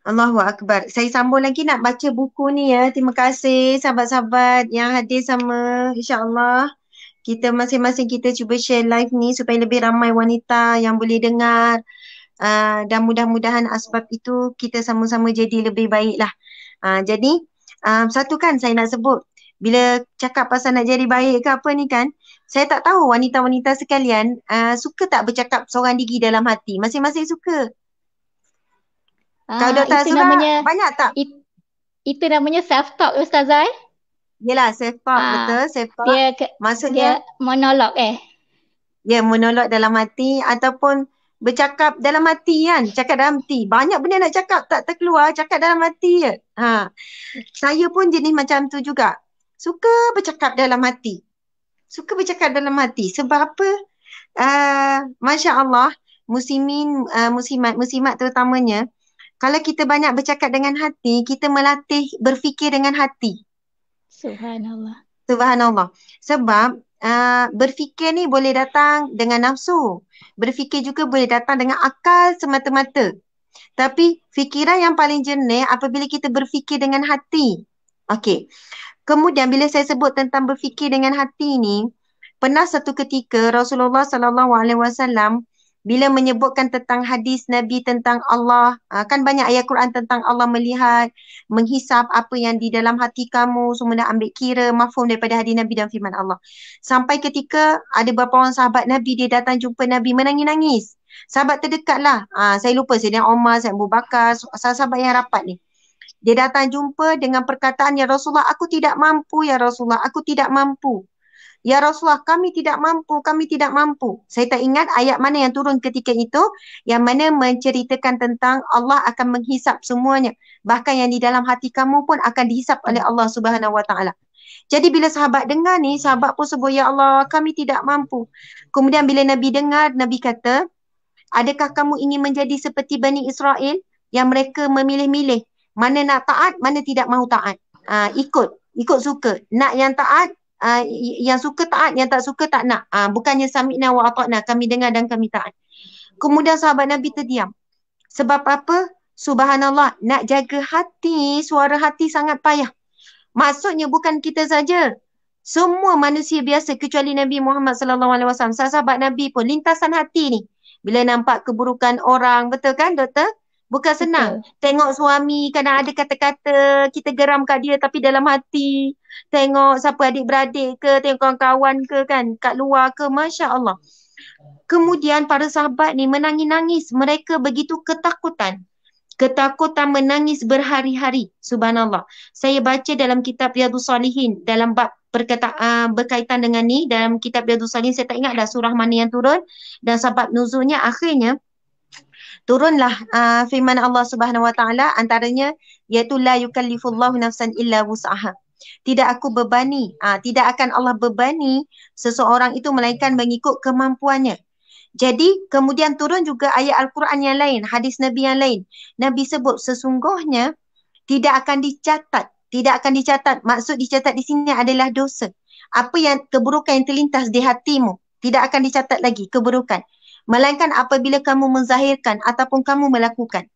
Allahu Akbar. Saya sambung lagi nak baca buku ni ya. Terima kasih sahabat-sahabat yang hadir sama. InsyaAllah kita masing-masing kita cuba share live ni supaya lebih ramai wanita yang boleh dengar. Dan mudah-mudahan asbab itu kita sama-sama jadi lebih baik lah. Jadi satu kan saya nak sebut. Bila cakap pasal nak jadi baik ke apa ni kan, saya tak tahu wanita-wanita sekalian suka tak bercakap seorang diri dalam hati. Masing-masing suka. Kalau Dr. Itu Azura namanya banyak tak? itu namanya self talk Ustazah. Yelah, self talk, Ah, betul, self talk. dia Maksudnya dia monolog menolak dalam hati ataupun bercakap dalam hati kan. Cakap dalam hati. Banyak benda nak cakap tak terkeluar, cakap dalam hati je. Saya pun jenis macam tu juga. Suka bercakap dalam hati. Suka bercakap dalam hati. Sebab apa? Masya Allah, musimat terutamanya, kalau kita banyak bercakap dengan hati, kita melatih berfikir dengan hati. Subhanallah. Subhanallah. Sebab berfikir ni boleh datang dengan nafsu. Berfikir juga boleh datang dengan akal semata-mata. Tapi fikiran yang paling jernih apabila kita berfikir dengan hati. Okey. Kemudian bila saya sebut tentang berfikir dengan hati ni, pernah satu ketika Rasulullah sallallahu alaihi wasallam bila menyebutkan tentang hadis Nabi tentang Allah, kan banyak ayat Quran tentang Allah melihat, menghisap apa yang di dalam hati kamu, semua dah ambil kira, mafhum daripada hadis Nabi dan firman Allah. Sampai ketika ada beberapa orang sahabat Nabi, dia datang jumpa Nabi menangis-nangis. Sahabat terdekat lah, saya lupa Sayyidina Umar, Sayyidina Abu Bakar, sahabat yang rapat ni. Dia datang jumpa dengan perkataan, Ya Rasulullah, aku tidak mampu, Ya Rasulullah, aku tidak mampu. Ya Rasulullah, kami tidak mampu, kami tidak mampu. Saya tak ingat ayat mana yang turun ketika itu, yang mana menceritakan tentang Allah akan menghisap semuanya. Bahkan yang di dalam hati kamu pun akan dihisap oleh Allah Subhanahu Wa Taala. Jadi bila sahabat dengar ni, sahabat pun sebut, Ya Allah, kami tidak mampu. Kemudian bila Nabi dengar, Nabi kata, adakah kamu ingin menjadi seperti Bani Israel yang mereka memilih-milih mana nak taat, mana tidak mahu taat. Ikut suka. Nak yang taat, yang suka taat, yang tak suka tak nak. Bukannya sami'na wa ata'na, kami dengar dan kami taat. Kemudian sahabat Nabi terdiam. Sebab apa? Subhanallah, nak jaga hati, suara hati sangat payah. Maksudnya bukan kita saja. Semua manusia biasa kecuali Nabi Muhammad sallallahu alaihi wasallam, sahabat Nabi pun lintasan hati ni. Bila nampak keburukan orang, betul kan doktor? Bukan senang. Betul. Tengok suami, kadang ada kata-kata, kita geram kat dia tapi dalam hati. Tengok siapa adik-beradik ke, tengok kawan-kawan ke kan, kat luar ke, Masya Allah. Kemudian para sahabat ni menangis-nangis. Mereka begitu ketakutan. Ketakutan menangis berhari-hari. Subhanallah. Saya baca dalam kitab Riyadhus Salihin, dalam bab berkaitan dengan ni, dalam kitab Riyadhus Salihin, saya tak ingat dah surah mana yang turun. Dan sebab nuzulnya akhirnya, turunlah firman Allah Subhanahu Wa Taala, antaranya iaitu la yukallifullahu nafsan illa wus'aha. Tidak aku bebani, tidak akan Allah bebani seseorang itu melainkan mengikut kemampuannya. Jadi kemudian turun juga ayat Al-Quran yang lain, hadis Nabi yang lain. Nabi sebut sesungguhnya tidak akan dicatat. Tidak akan dicatat. Maksud dicatat di sini adalah dosa. Apa yang keburukan yang terlintas di hatimu, tidak akan dicatat lagi keburukan. Melainkan apabila kamu menzahirkan ataupun kamu melakukan.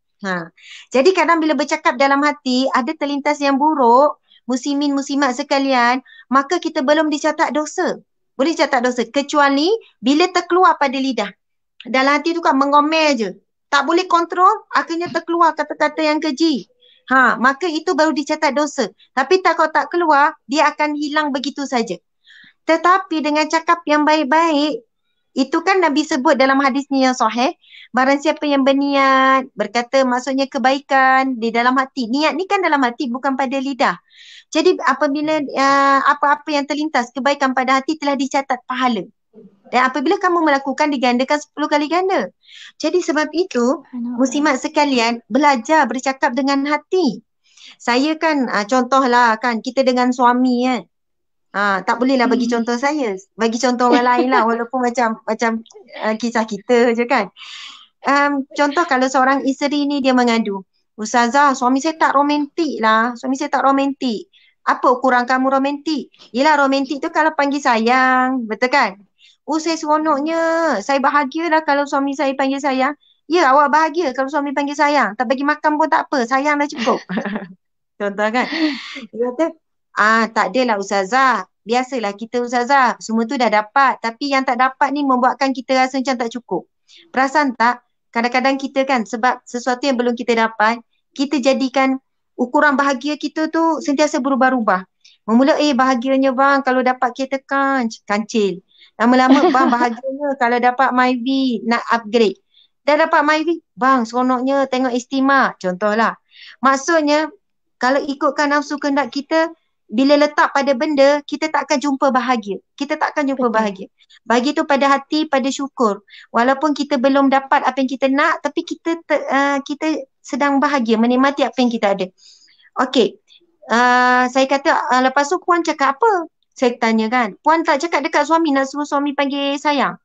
Jadi kadang bila bercakap dalam hati, ada terlintas yang buruk, muslimin muslimat sekalian, maka kita belum dicatat dosa. Boleh catat dosa. Kecuali bila terkeluar pada lidah. Dalam hati tu kan mengomel je. Tak boleh kontrol, akhirnya terkeluar kata-kata yang keji. Maka itu baru dicatat dosa. Tapi kalau tak keluar, dia akan hilang begitu saja. Tetapi dengan cakap yang baik-baik, itu kan Nabi sebut dalam hadisnya yang sahih, barang siapa yang berniat, berkata maksudnya kebaikan di dalam hati. Niat ni kan dalam hati, bukan pada lidah. Jadi apabila apa-apa yang terlintas kebaikan pada hati telah dicatat pahala. Dan apabila kamu melakukan digandakan 10 kali ganda. Jadi sebab itu muslimat sekalian belajar bercakap dengan hati. Saya kan contohlah kan kita dengan suami kan. Tak bolehlah bagi contoh saya. Bagi contoh orang lain lah walaupun macam kisah kita je kan. Contoh kalau seorang isteri ni dia mengadu. Ustazah, suami saya tak romantik lah. Suami saya tak romantik. Apa ukuran kamu romantik? Yelah romantik tu kalau panggil sayang. Betul kan? Saya seronoknya. Saya bahagia lah kalau suami saya panggil sayang. Ya, awak bahagia kalau suami panggil sayang. Tak bagi makan pun tak apa. Sayang dah cukup. Contoh kan? Dia kata, tak adalah Ustazah. Biasalah kita Ustazah. Semua tu dah dapat. Tapi yang tak dapat ni membuatkan kita rasa macam tak cukup. Perasan tak? Kadang-kadang kita kan sebab sesuatu yang belum kita dapat, kita jadikan ukuran bahagia kita tu sentiasa berubah-ubah. Memula bahagianya bang kalau dapat kereta kancil. Lama-lama bang bahagianya kalau dapat Myvi nak upgrade. Dah dapat MyV, bang seronoknya tengok Istimah, contohlah. Maksudnya kalau ikutkan nafsu kehendak kita, bila letak pada benda, kita tak akan jumpa bahagia. Kita tak akan jumpa Betul. bahagia. Bagi tu pada hati, pada syukur. Walaupun kita belum dapat apa yang kita nak, tapi kita sedang bahagia, menikmati apa yang kita ada. Okey. Saya kata, lepas tu puan cakap apa? Saya tanya kan, puan tak cakap dekat suami, nak suruh suami panggil sayang?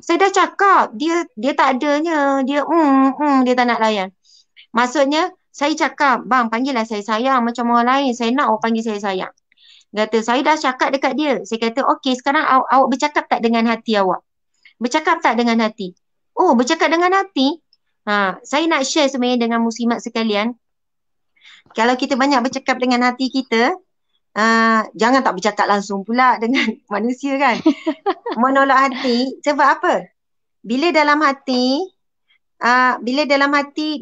Saya dah cakap, dia tak adanya, dia tak nak layan. Maksudnya, saya cakap, bang panggillah saya sayang macam orang lain. Saya nak awak panggil saya sayang. Dia kata, saya dah cakap dekat dia. Saya kata, okey sekarang awak bercakap tak dengan hati awak? Bercakap tak dengan hati? Oh, bercakap dengan hati? Saya nak share sebenarnya dengan muslimat sekalian. Kalau kita banyak bercakap dengan hati kita, jangan tak bercakap langsung pula dengan manusia kan. Menolak hati, sebab apa? Bila dalam hati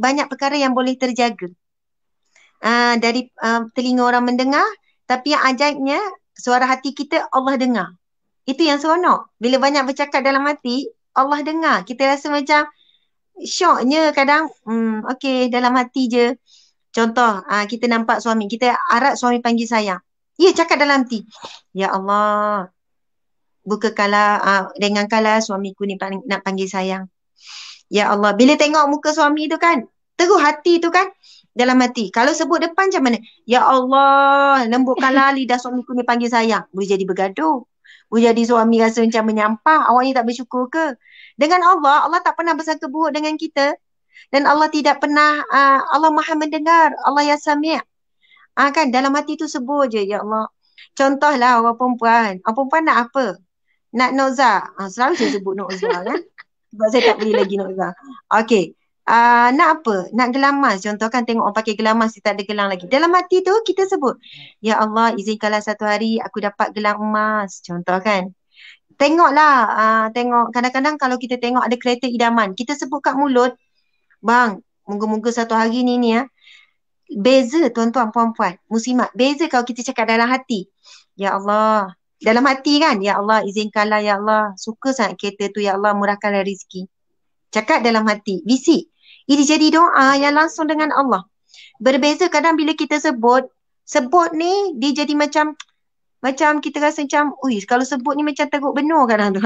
banyak perkara yang boleh terjaga dari telinga orang mendengar, tapi yang ajaibnya suara hati kita Allah dengar. Itu yang seronok. Bila banyak bercakap dalam hati, Allah dengar. Kita rasa macam syoknya kadang, okey dalam hati je. Contoh, kita nampak suami, kita harap suami panggil sayang. Ya, cakap dalam hati. Ya Allah, dengarkanlah suamiku ni nak panggil sayang. Ya Allah, bila tengok muka suami tu kan, terus hati tu kan, dalam hati. Kalau sebut depan macam mana? Ya Allah, lembutkanlah lidah suamiku ni panggil sayang. Boleh jadi bergaduh. Boleh jadi suami rasa macam menyampah. Awak ni tak bersyukur ke? Dengan Allah tak pernah bersangka buruk dengan kita. Dan Allah tidak pernah, Allah maha mendengar. Allah ya sami'. Kan dalam hati tu sebut je, ya Allah. Contohlah orang perempuan. Orang perempuan nak apa? Nak nokza. Selalu saya sebut nokza kan. Sebab saya tak beli lagi nokza. Okey. Nak apa? Nak gelang emas. Contoh kan tengok orang pakai gelang emas, dia tak ada gelang lagi. Dalam hati tu kita sebut, ya Allah izinkanlah satu hari aku dapat gelang emas. Contoh kan. Tengoklah, tengok kadang-kadang kalau kita tengok ada kereta idaman, kita sebut kat mulut, bang, moga-moga satu hari ni ya. Beza tuan-tuan puan-puan, muslimat. Beza kalau kita cakap dalam hati. Ya Allah, dalam hati kan, ya Allah izinkanlah ya Allah, suka sangat kereta tu ya Allah, murahkanlah rezeki. Cakap dalam hati, bisik. Ini jadi doa yang langsung dengan Allah. Berbeza kadang bila kita sebut ni dia jadi macam kita rasa macam, kalau sebut ni macam teruk benar kadang tu.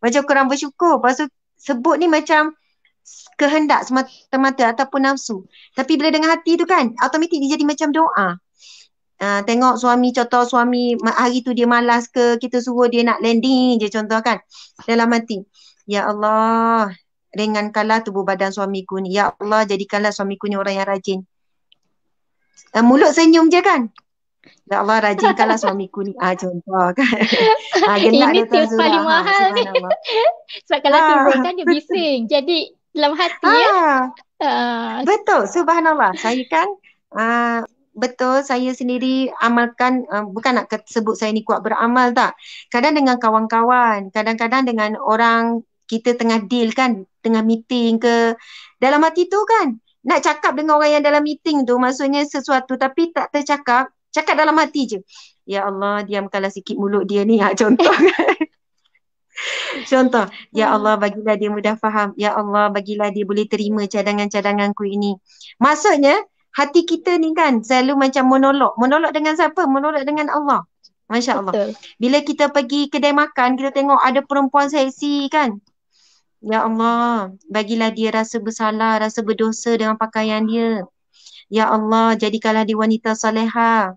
Macam kurang bersyukur. Lepas tu sebut ni macam kehendak semata-mata ataupun nafsu. Tapi bila dengan hati tu kan, automatik dia jadi macam doa. Tengok suami, contoh suami hari tu dia malas ke, kita suruh dia nak landing je contoh kan. Dalam hati, ya Allah, ringankanlah tubuh badan suamiku ni. Ya Allah, jadikanlah suamiku ni orang yang rajin. Mulut senyum je kan. Ya Allah, rajinkanlah suamiku ni. Contoh kan. Ini tips paling mahal ni. Sebab kalau turun kan dia bising. Jadi dalam hati betul, subhanallah. Saya kan betul, saya sendiri amalkan, bukan nak sebut saya ni kuat beramal tak. Kadang dengan kawan-kawan, kadang-kadang dengan orang kita tengah deal kan, tengah meeting ke, dalam hati tu kan, nak cakap dengan orang yang dalam meeting tu, maksudnya sesuatu tapi tak tercakap, cakap dalam hati je. Ya Allah, diamkanlah sikit mulut dia ni, contoh kan. Contoh, ya Allah bagilah dia mudah faham, ya Allah bagilah dia boleh terima cadangan-cadanganku ini. Maksudnya, hati kita ni kan selalu macam monolog. Monolog dengan siapa? Monolog dengan Allah. Masya Allah. Betul. Bila kita pergi kedai makan, kita tengok ada perempuan seksi kan. Ya Allah, bagilah dia rasa bersalah, rasa berdosa dengan pakaian dia. Ya Allah, jadikanlah dia wanita salihah.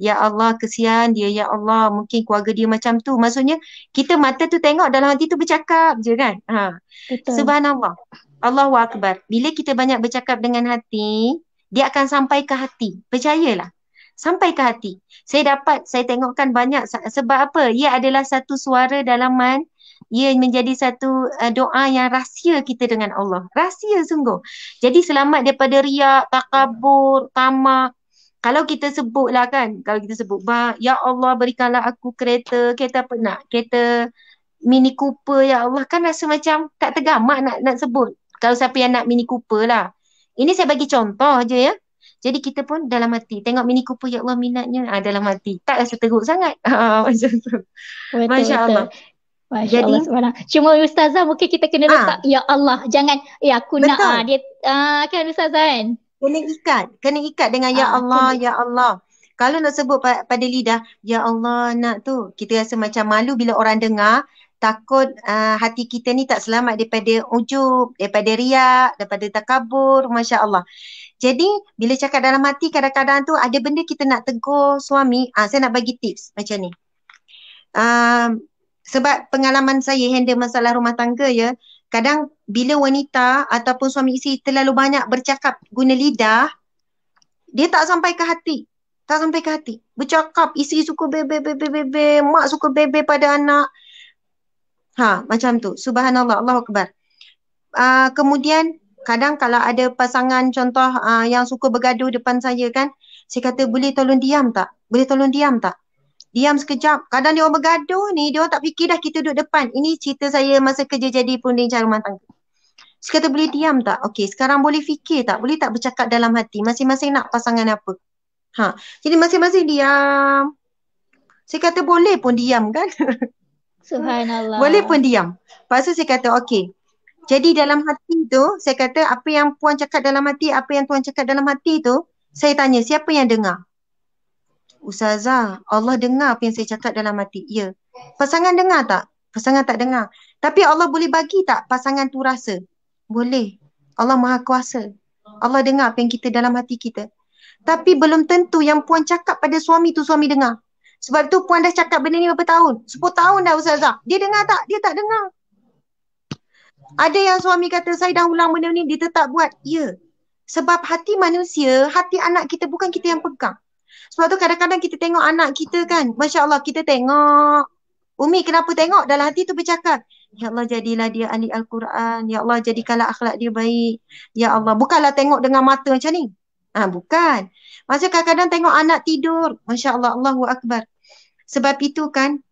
Ya Allah, kesian dia. Ya Allah, mungkin keluarga dia macam tu. Maksudnya, kita mata tu tengok, dalam hati tu bercakap je kan. Betul. Subhanallah. Allahu Akbar. Bila kita banyak bercakap dengan hati, dia akan sampai ke hati. Percayalah. Sampai ke hati. Saya tengokkan banyak. Sebab apa? Ia adalah satu suara dalaman. Ia menjadi satu doa yang rahsia kita dengan Allah. Rahsia sungguh. Jadi selamat daripada riak, takabur, tamak. Kalau kita sebutlah kan. Kalau kita sebut, ya Allah berikanlah aku kereta apa nak? Kereta Mini Cooper ya Allah. Kan rasa macam tak tergamak nak sebut. Kalau siapa yang nak Mini Cooper lah. Ini saya bagi contoh je ya. Jadi kita pun dalam hati. Tengok Mini Cooper, ya Allah minatnya. Dalam hati. Tak rasa teruk sangat. Macam tu. Masya Allah. Masya Jadi Allah, subhanallah. Cuma Ustazah mungkin kita kena letak ya Allah. Jangan ya aku nak betul. dia kan Ustazah kan? Kena ikat dengan ya Allah, Kena. ya Allah. Kalau nak sebut pada lidah, ya Allah nak tu, kita rasa macam malu bila orang dengar, takut hati kita ni tak selamat daripada ujub, daripada riak, daripada takabur, Masya Allah. Jadi bila cakap dalam hati kadang-kadang tu ada benda kita nak tegur suami, saya nak bagi tips macam ni. Sebab pengalaman saya handle masalah rumah tangga ya, kadang bila wanita ataupun suami isteri terlalu banyak bercakap guna lidah, dia tak sampai ke hati. Tak sampai ke hati. Bercakap, isteri suka bebe, mak suka bebe pada anak. Macam tu. Subhanallah, Allahu Akbar. Kemudian, kadang kalau ada pasangan contoh yang suka bergaduh depan saya kan, saya kata, boleh tolong diam tak? Boleh tolong diam tak? Diam sekejap. Kadang dia orang bergaduh ni, dia orang tak fikir dah kita duduk depan. Ini cerita saya masa kerja jadi pembincang rumah tangga. Saya kata, boleh diam tak? Okey, sekarang boleh fikir tak? Boleh tak bercakap dalam hati? Masing-masing nak pasangan apa? Jadi masing-masing diam. Saya kata boleh pun diam kan? Subhanallah. Boleh pun diam. Lepas tu saya kata okey. Jadi dalam hati tu, saya kata apa yang puan cakap dalam hati, apa yang tuan cakap dalam hati tu, saya tanya siapa yang dengar? Ustazah, Allah dengar apa yang saya cakap dalam hati. Ya. Pasangan dengar tak? Pasangan tak dengar. Tapi Allah boleh bagi tak pasangan tu rasa? Boleh. Allah Maha Kuasa. Allah dengar apa yang kita dalam hati kita. Tapi belum tentu yang puan cakap pada suami tu suami dengar. Sebab tu puan dah cakap benda ni berapa tahun? 10 tahun dah Ustazah. Dia dengar tak? Dia tak dengar. Ada yang suami kata saya dah ulang benda ni, dia tetap buat. Ya. Sebab hati manusia, hati anak kita bukan kita yang pegang. Sebab tu kadang-kadang kita tengok anak kita kan. Masya Allah kita tengok. Umi kenapa tengok? Dalam hati tu bercakap. Ya Allah jadilah dia ahli Al-Quran. Ya Allah jadikanlah akhlak dia baik. Ya Allah. Bukanlah tengok dengan mata macam ni. Bukan. Maksudnya kadang-kadang tengok anak tidur. Masya Allah, Allahu Akbar. Sebab itu kan,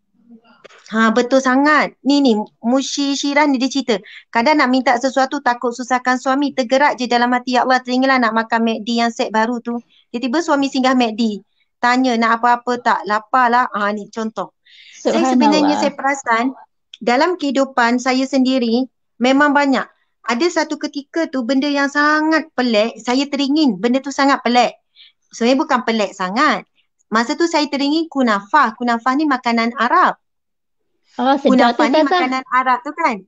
betul sangat. Ni, Mushi Syiran ni dia cerita. Kadang nak minta sesuatu takut susahkan suami. Tergerak je dalam hati, ya Allah teringlah nak makan McD yang set baru tu. Tiba-tiba suami singgah McD. Tanya nak apa-apa tak? Lapar lah. Ni contoh. Saya sebenarnya saya perasan, dalam kehidupan saya sendiri, memang banyak. Ada satu ketika tu benda yang sangat pelik, saya teringin benda tu sangat pelik. Sebenarnya bukan pelik sangat. Masa tu saya teringin kunafah. Kunafah ni makanan Arab. Sedap kunafah ni makanan Arab tu kan.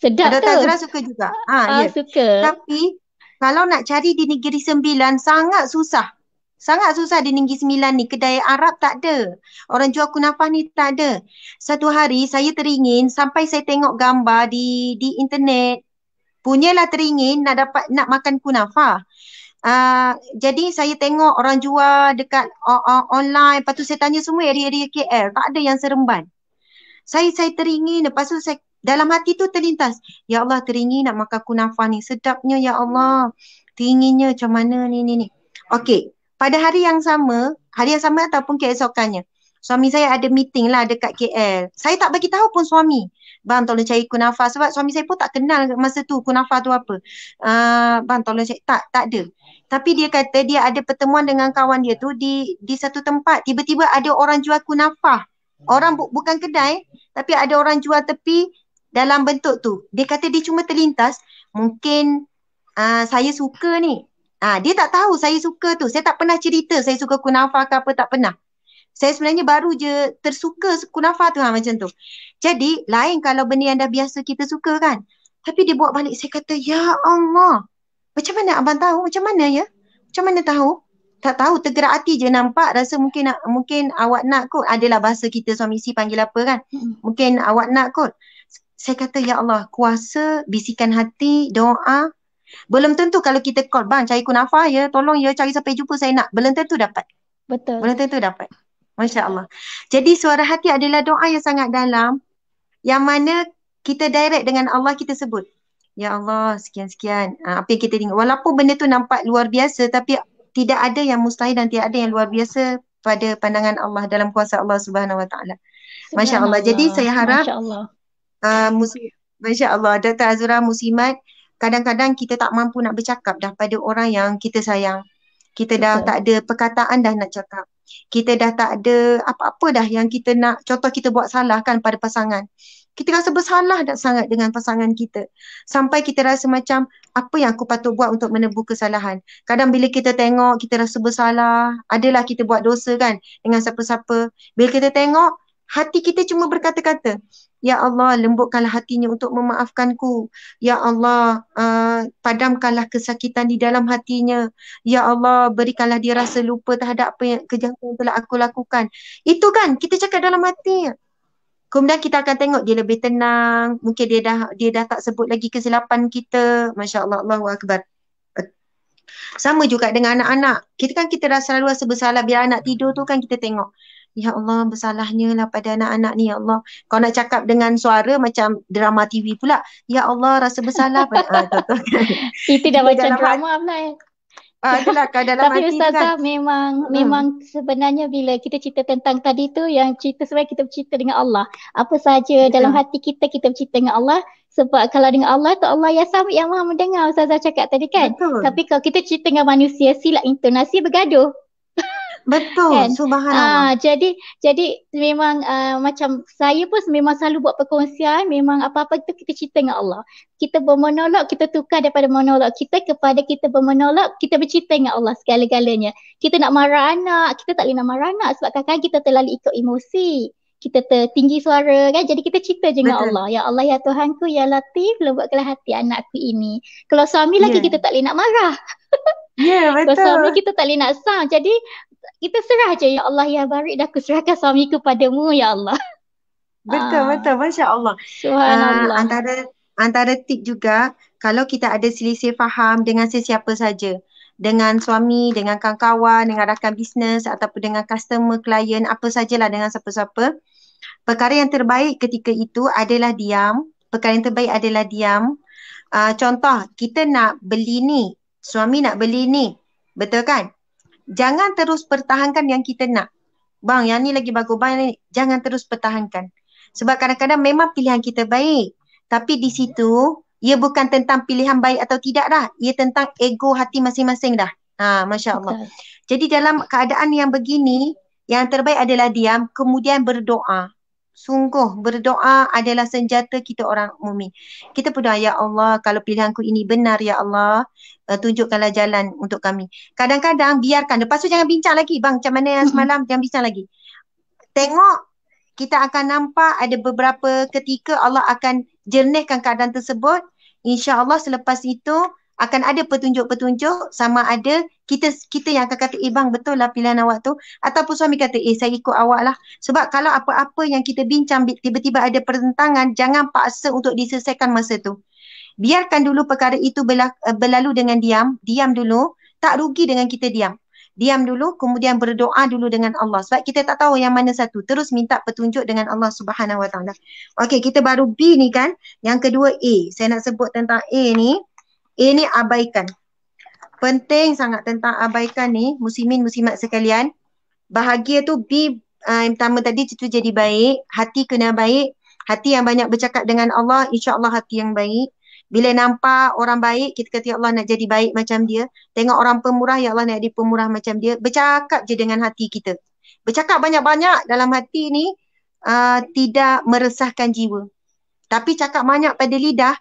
Sedap tu. Dr. Azra suka juga. Ya. Suka. Tapi kalau nak cari di Negeri Sembilan sangat susah. Sangat susah di Negeri Sembilan ni. Kedai Arab tak ada. Orang jual kunafah ni tak ada. Satu hari saya teringin sampai saya tengok gambar di internet. Punyalah teringin nak makan kunafah. Jadi saya tengok orang jual dekat online. Lepas tu saya tanya semua area-area KL. Tak ada yang Seremban. Saya teringin. Lepas tu saya dalam hati tu terlintas. Ya Allah teringin nak makan kunafah ni. Sedapnya ya Allah. Teringinnya macam mana ni. Okey. Pada hari yang sama ataupun keesokannya, suami saya ada meeting lah dekat KL. Saya tak bagi tahu pun suami. Bang tolong cari kunafah. Sebab suami saya pun tak kenal masa tu kunafah tu apa. Bang tolong cari. Tak ada. Tapi dia kata dia ada pertemuan dengan kawan dia tu di satu tempat. Tiba-tiba ada orang jual kunafah. Orang bukan kedai. Tapi ada orang jual tepi dalam bentuk tu. Dia kata dia cuma terlintas. Mungkin saya suka ni. Dia tak tahu saya suka tu. Saya tak pernah cerita saya suka kunafah ke apa, tak pernah. Saya sebenarnya baru je tersuka kunafah tu macam tu. Jadi lain kalau benda yang dah biasa kita suka kan. Tapi dia bawa balik, saya kata ya Allah. Macam mana abang tahu? Macam mana ya? Macam mana tahu? Tak tahu, tergerak hati je nampak. Rasa mungkin awak nak kot. Adalah bahasa kita suami isteri panggil apa kan. Mungkin awak nak kot. Saya kata ya Allah, kuasa bisikan hati, doa. Belum tentu kalau kita call, bang cari kunafah ya, tolong ya cari sampai jumpa saya nak. Belum tentu dapat. Betul. Belum tentu dapat. Masya Allah. Jadi suara hati adalah doa yang sangat dalam. Yang mana kita direct dengan Allah, kita sebut. Ya Allah sekian-sekian. Apa yang kita tengok. Walaupun benda tu nampak luar biasa, tapi tidak ada yang mustahil dan tidak ada yang luar biasa pada pandangan Allah dalam kuasa Allah Subhanahu Wa Taala. Masya Allah. Jadi saya harap Masya Allah. Masya Allah, Dr. Azura muslimat, kadang-kadang kita tak mampu nak bercakap dah pada orang yang kita sayang. Kita dah tak ada perkataan dah nak cakap. kita dah tak ada apa-apa dah yang kita nak, contoh kita buat salah kan pada pasangan. Kita rasa bersalah dah sangat dengan pasangan kita. Sampai kita rasa macam, apa yang aku patut buat untuk menebus kesalahan. Kadang bila kita tengok, kita rasa bersalah. Adalah kita buat dosa kan dengan siapa-siapa. Bila kita tengok, hati kita cuma berkata-kata, Ya Allah, lembutkanlah hatinya untuk memaafkanku. Ya Allah, padamkanlah kesakitan di dalam hatinya. Ya Allah, berikanlah dia rasa lupa terhadap apa yang kejahatan yang telah aku lakukan. Itu kan, kita cakap dalam hati. Kemudian kita akan tengok dia lebih tenang. Mungkin dia dah tak sebut lagi kesilapan kita. Masya Allah, Allahu Akbar. Sama juga dengan anak-anak. Kita dah selalu rasa bersalah. Biar anak tidur tu kan kita tengok. Ya Allah, bersalahnya lah pada anak-anak ni, Ya Allah. Kau nak cakap dengan suara macam drama TV pula. Ya Allah, rasa bersalah pada... Itu dah macam drama pula. Itulah kau dalam Tapi hati Ustazah kan. memang sebenarnya bila kita cerita tentang tadi tu, yang cerita sebenarnya kita bercerita dengan Allah. Apa sahaja dalam hati kita bercerita dengan Allah. Sebab kalau dengan Allah tu Allah yang sama, yang maha mendengar, Ustazah cakap tadi kan. Betul. Tapi kalau kita cerita dengan manusia, silap intonasi bergaduh. Betul, Kan? subhanallah. Jadi memang macam saya pun memang selalu buat perkongsian, memang apa-apa itu kita cerita dengan Allah. Kita bermonolog, kita tukar daripada monolog kita kepada kita bermonolog, kita bercerita dengan Allah segala-galanya. Kita nak marah anak, kita tak boleh nak marah anak sebab kadang-kadang kita terlalu ikut emosi. Kita tertinggi suara kan, jadi kita cerita je dengan Allah. Ya Allah, ya Tuhanku, ya Latif, lembutkanlah hati anakku ini. Kalau suami lagi kita tak boleh nak marah. Betul. Kalau suami kita tak boleh nak sang. Jadi kita serah je, Ya Allah, ya Barik, dah aku serahkan suamiku padamu, Ya Allah. Betul. Masya Allah. Subhanallah. Antara tip juga, kalau kita ada selisih faham dengan sesiapa saja, dengan suami, dengan kawan-kawan, dengan rakan bisnes ataupun dengan customer, klien, apa sajalah, dengan siapa-siapa, perkara yang terbaik ketika itu adalah diam. Perkara yang terbaik adalah diam. Contoh, kita nak beli ni, suami nak beli ni, betul kan? Jangan terus pertahankan yang kita nak. Bang, yang ni lagi bagus. Bang, yang ni. Jangan terus pertahankan. Sebab kadang-kadang memang pilihan kita baik. Tapi di situ, ia bukan tentang pilihan baik atau tidak dah. Ia tentang ego hati masing-masing dah. Masya Allah. Jadi dalam keadaan yang begini, yang terbaik adalah diam, kemudian berdoa. Sungguh berdoa adalah senjata kita orang mukmin. Kita berdoa, Ya Allah, kalau pilihanku ini benar, Ya Allah, tunjukkanlah jalan untuk kami. Kadang-kadang biarkan, lepas tu jangan bincang lagi. Bang, macam mana yang semalam, jangan bincang lagi. Tengok, kita akan nampak ada beberapa ketika Allah akan jernihkan keadaan tersebut. InsyaAllah selepas itu akan ada petunjuk-petunjuk, sama ada kita yang akan kata, bang, betul lah pilihan awak tu. Ataupun suami kata, saya ikut awak lah. Sebab kalau apa-apa yang kita bincang tiba-tiba ada pertentangan, jangan paksa untuk diselesaikan masa tu. Biarkan dulu perkara itu berlalu dengan diam. Diam dulu, tak rugi dengan kita diam. Diam dulu, kemudian berdoa dulu dengan Allah. Sebab kita tak tahu yang mana satu. Terus minta petunjuk dengan Allah Subhanahu Wa Taala. Okey, kita baru B ni kan. Yang kedua A. Saya nak sebut tentang A ni. A ni abaikan. Penting sangat tentang abaikan ni, muslimin muslimat sekalian. Bahagia tu B, yang pertama tadi itu jadi baik. Hati kena baik. Hati yang banyak bercakap dengan Allah, insya-Allah hati yang baik. Bila nampak orang baik, kita kata, Ya Allah, nak jadi baik macam dia. Tengok orang pemurah, Ya Allah, nak jadi pemurah macam dia. Bercakap je dengan hati kita. Bercakap banyak-banyak dalam hati ni tidak meresahkan jiwa. Tapi cakap banyak pada lidah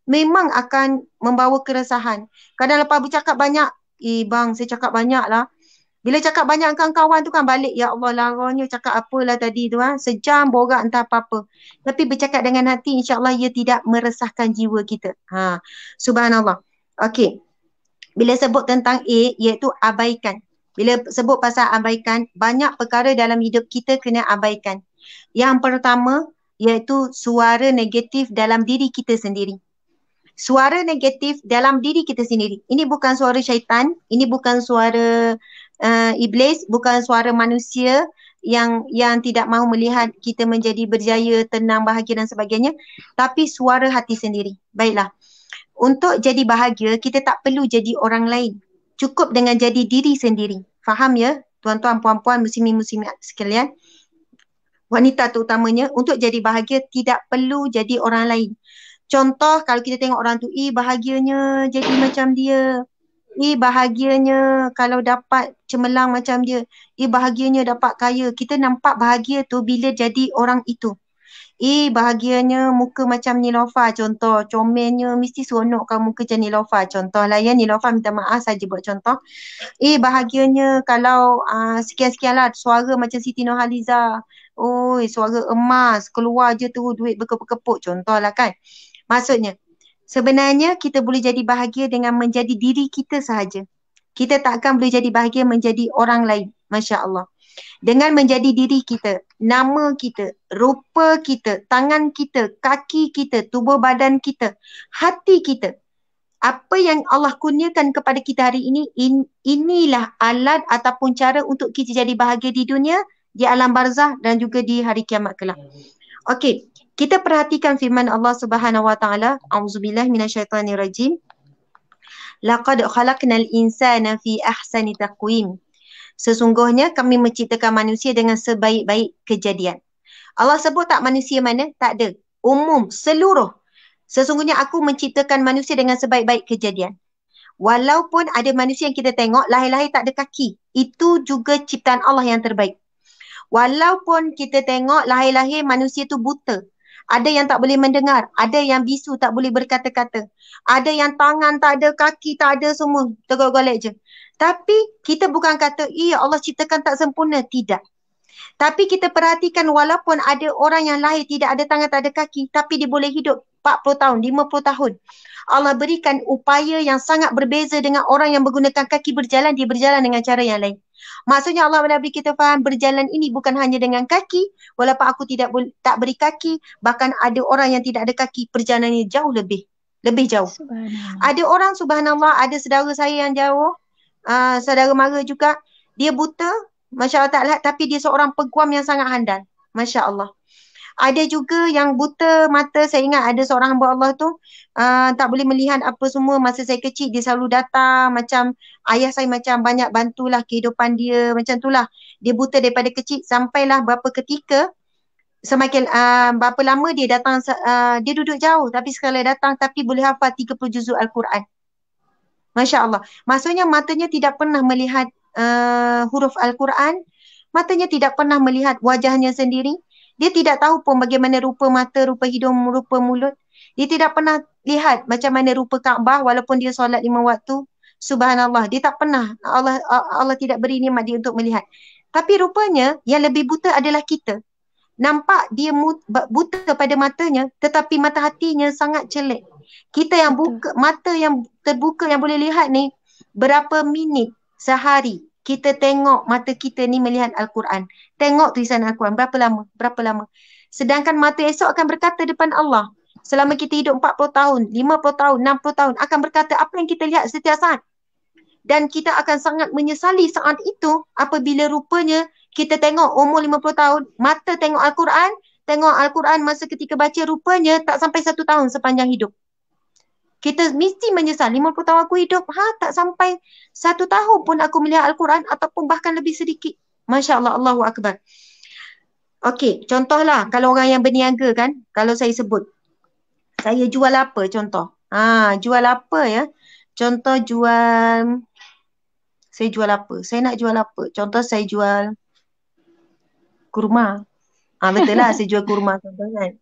memang akan membawa keresahan. Kadang lepas bercakap banyak, bang, saya cakap banyak lah. Bila cakap banyak dengan kawan tu kan balik, Ya Allah, laranya cakap apalah tadi tu, sejam borak entah apa-apa. Tapi bercakap dengan hati, insya-Allah ia tidak meresahkan jiwa kita. Subhanallah. Okey. Bila sebut tentang A, iaitu abaikan. Bila sebut pasal abaikan, banyak perkara dalam hidup kita kena abaikan. Yang pertama, iaitu suara negatif dalam diri kita sendiri. Suara negatif dalam diri kita sendiri. Ini bukan suara syaitan, ini bukan suara iblis, bukan suara manusia yang tidak mahu melihat kita menjadi berjaya, tenang, bahagia dan sebagainya, tapi suara hati sendiri. Baiklah. Untuk jadi bahagia, kita tak perlu jadi orang lain. Cukup dengan jadi diri sendiri. Faham ya, tuan-tuan, puan-puan, muslimin-muslimat sekalian? Wanita terutamanya, untuk jadi bahagia tidak perlu jadi orang lain. Contoh, kalau kita tengok orang tu, bahagianya jadi macam dia. Bahagianya kalau dapat cemerlang macam dia. Bahagianya dapat kaya. Kita nampak bahagia tu bila jadi orang itu. Bahagianya muka macam Niloufar contoh. Comelnya mesti seronok kalau muka macam Niloufar contoh lah ya. Niloufar minta maaf saja buat contoh. Bahagianya kalau sekian-sekian lah suara macam Siti Nurhaliza. Suara emas. Keluar je tu duit berkepuk-kepuk contoh lah kan. Maksudnya sebenarnya kita boleh jadi bahagia dengan menjadi diri kita sahaja. Kita takkan boleh jadi bahagia menjadi orang lain. Masya Allah. Dengan menjadi diri kita, nama kita, rupa kita, tangan kita, kaki kita, tubuh badan kita, hati kita. Apa yang Allah kurniakan kepada kita hari ini, inilah alat ataupun cara untuk kita jadi bahagia di dunia, di alam barzah dan juga di hari kiamat kelak. Okey, kita perhatikan firman Allah Subhanahu wa taala, auzubillahi minasyaitonirrajim. Laqad khalaqnal insana fi ahsani taqwim. Sesungguhnya kami menciptakan manusia dengan sebaik-baik kejadian. Allah sebut tak manusia mana? Tak ada. Umum, seluruh. Sesungguhnya aku menciptakan manusia dengan sebaik-baik kejadian. Walaupun ada manusia yang kita tengok, lahir-lahir tak ada kaki. Itu juga ciptaan Allah yang terbaik. Walaupun kita tengok lahir-lahir manusia tu buta. Ada yang tak boleh mendengar. Ada yang bisu tak boleh berkata-kata. Ada yang tangan tak ada, kaki tak ada, semua tergolek je. Tapi kita bukan kata, Allah ciptakan tak sempurna. Tidak. Tapi kita perhatikan walaupun ada orang yang lahir tidak ada tangan, tak ada kaki. Tapi dia boleh hidup 40 tahun, 50 tahun. Allah berikan upaya yang sangat berbeza dengan orang yang menggunakan kaki berjalan, dia berjalan dengan cara yang lain. Maksudnya Allah beri kita faham berjalan ini bukan hanya dengan kaki. Walaupun aku tak beri kaki, bahkan ada orang yang tidak ada kaki, perjalanannya jauh lebih jauh. Ada orang subhanallah, ada saudara saya yang jauh, saudara mara juga, dia buta, Masya Allah tak lihat, tapi dia seorang peguam yang sangat handal. Masya Allah. Ada juga yang buta mata, saya ingat ada seorang hamba Allah tu tak boleh melihat apa semua. Masa saya kecil dia selalu datang, macam ayah saya macam banyak bantulah kehidupan dia, macam tu lah. Dia buta daripada kecil, sampailah berapa ketika semakin berapa lama dia datang, dia duduk jauh tapi sekali datang tapi boleh hafal 30 juzuk Al-Quran. Masya Allah. Maksudnya matanya tidak pernah melihat huruf Al-Quran, matanya tidak pernah melihat wajahnya sendiri. Dia tidak tahu pun bagaimana rupa mata, rupa hidung, rupa mulut. Dia tidak pernah lihat macam mana rupa Kaabah walaupun dia solat 5 waktu. Subhanallah, dia tak pernah. Allah tidak beri nikmat dia untuk melihat. Tapi rupanya yang lebih buta adalah kita. Nampak dia buta pada matanya, tetapi mata hatinya sangat celek. Kita yang buka, mata yang terbuka yang boleh lihat ni, berapa minit sehari kita tengok mata kita ni melihat Al-Quran. Tengok tulisan Al-Quran. Berapa lama. Sedangkan mata esok akan berkata depan Allah. Selama kita hidup 40 tahun, 50 tahun, 60 tahun, akan berkata apa yang kita lihat setiap saat. Dan kita akan sangat menyesali saat itu apabila rupanya kita tengok umur 50 tahun, mata tengok Al-Quran masa ketika baca rupanya tak sampai 1 tahun sepanjang hidup. Kita mesti menyesal, 50 tahun aku hidup, tak sampai 1 tahun pun aku melihat Al-Quran ataupun bahkan lebih sedikit. Masya Allah, Allahu Akbar. Okey, contohlah kalau orang yang berniaga kan, kalau saya sebut, saya jual apa contoh? Jual apa ya? Contoh saya jual apa? Saya nak jual apa? Contoh saya jual kurma. Betul lah, saya jual kurma contoh kan.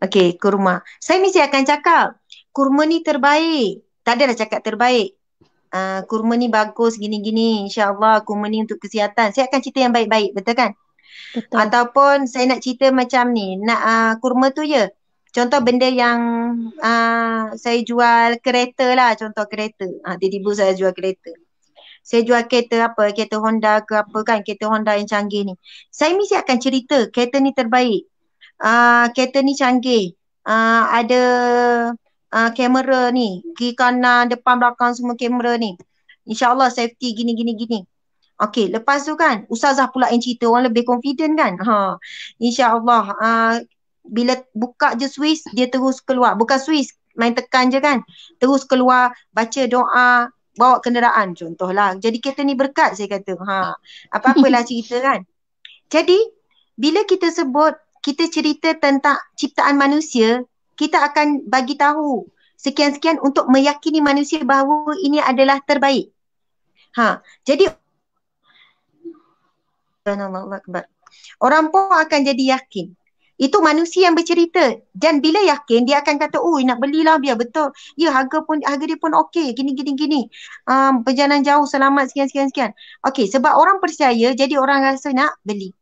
Okey, kurma. Saya mesti akan cakap, kurma ni terbaik. Tak adalah cakap terbaik. Kurma ni bagus, gini-gini. InsyaAllah kurma ni untuk kesihatan. Saya akan cerita yang baik-baik, betul kan? Betul. Ataupun saya nak cerita macam ni, nak kurma tu je. Contoh benda yang saya jual kereta lah, contoh kereta. Tiba-tiba saya jual kereta. Saya jual kereta apa, kereta Honda ke apa kan, kereta Honda yang canggih ni. Saya mesti akan cerita, kereta ni terbaik. Kereta ni canggih. Ada kamera ni, kiri kanan, depan belakang semua kamera ni. InsyaAllah safety gini. Okey, lepas tu kan, ustazah pula yang cerita, orang lebih confident kan. InsyaAllah, bila buka je Swiss, dia terus keluar. Bukan Swiss, main tekan je kan. Terus keluar, baca doa, bawa kenderaan contohlah. Jadi kereta ni berkat saya kata. Apa-apalah cerita kan. Jadi, bila kita sebut, kita cerita tentang ciptaan manusia, kita akan bagi tahu sekian-sekian untuk meyakini manusia bahawa ini adalah terbaik. Jadi Allah Akbar. Orang pun akan jadi yakin. Itu manusia yang bercerita. Dan bila yakin, dia akan kata, oh nak belilah biar betul. Ya, harga dia pun okey. Gini. Perjalanan jauh, selamat, sekian. Okey, sebab orang percaya, jadi orang rasa nak beli.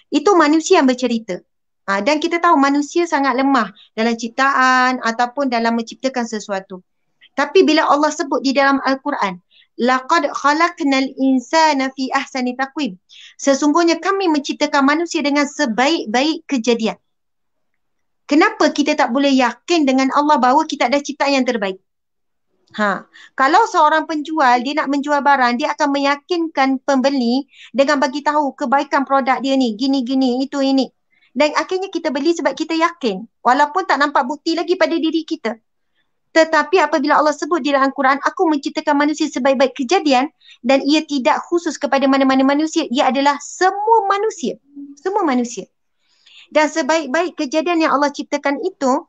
Itu manusia yang bercerita. Dan kita tahu manusia sangat lemah dalam ciptaan ataupun dalam menciptakan sesuatu. Tapi bila Allah sebut di dalam Al-Quran, laqad khalaqnal insana fi ahsani taqwim. Sesungguhnya kami menciptakan manusia dengan sebaik-baik kejadian. Kenapa kita tak boleh yakin dengan Allah bahawa kita ada ciptaan yang terbaik? Kalau seorang penjual dia nak menjual barang, dia akan meyakinkan pembeli dengan bagi tahu kebaikan produk dia ni, gini, itu, ini. Dan akhirnya kita beli sebab kita yakin. Walaupun tak nampak bukti lagi pada diri kita. Tetapi apabila Allah sebut di dalam Al-Quran, aku menciptakan manusia sebaik-baik kejadian dan ia tidak khusus kepada mana-mana manusia, ia adalah semua manusia. Semua manusia. Dan sebaik-baik kejadian yang Allah ciptakan itu,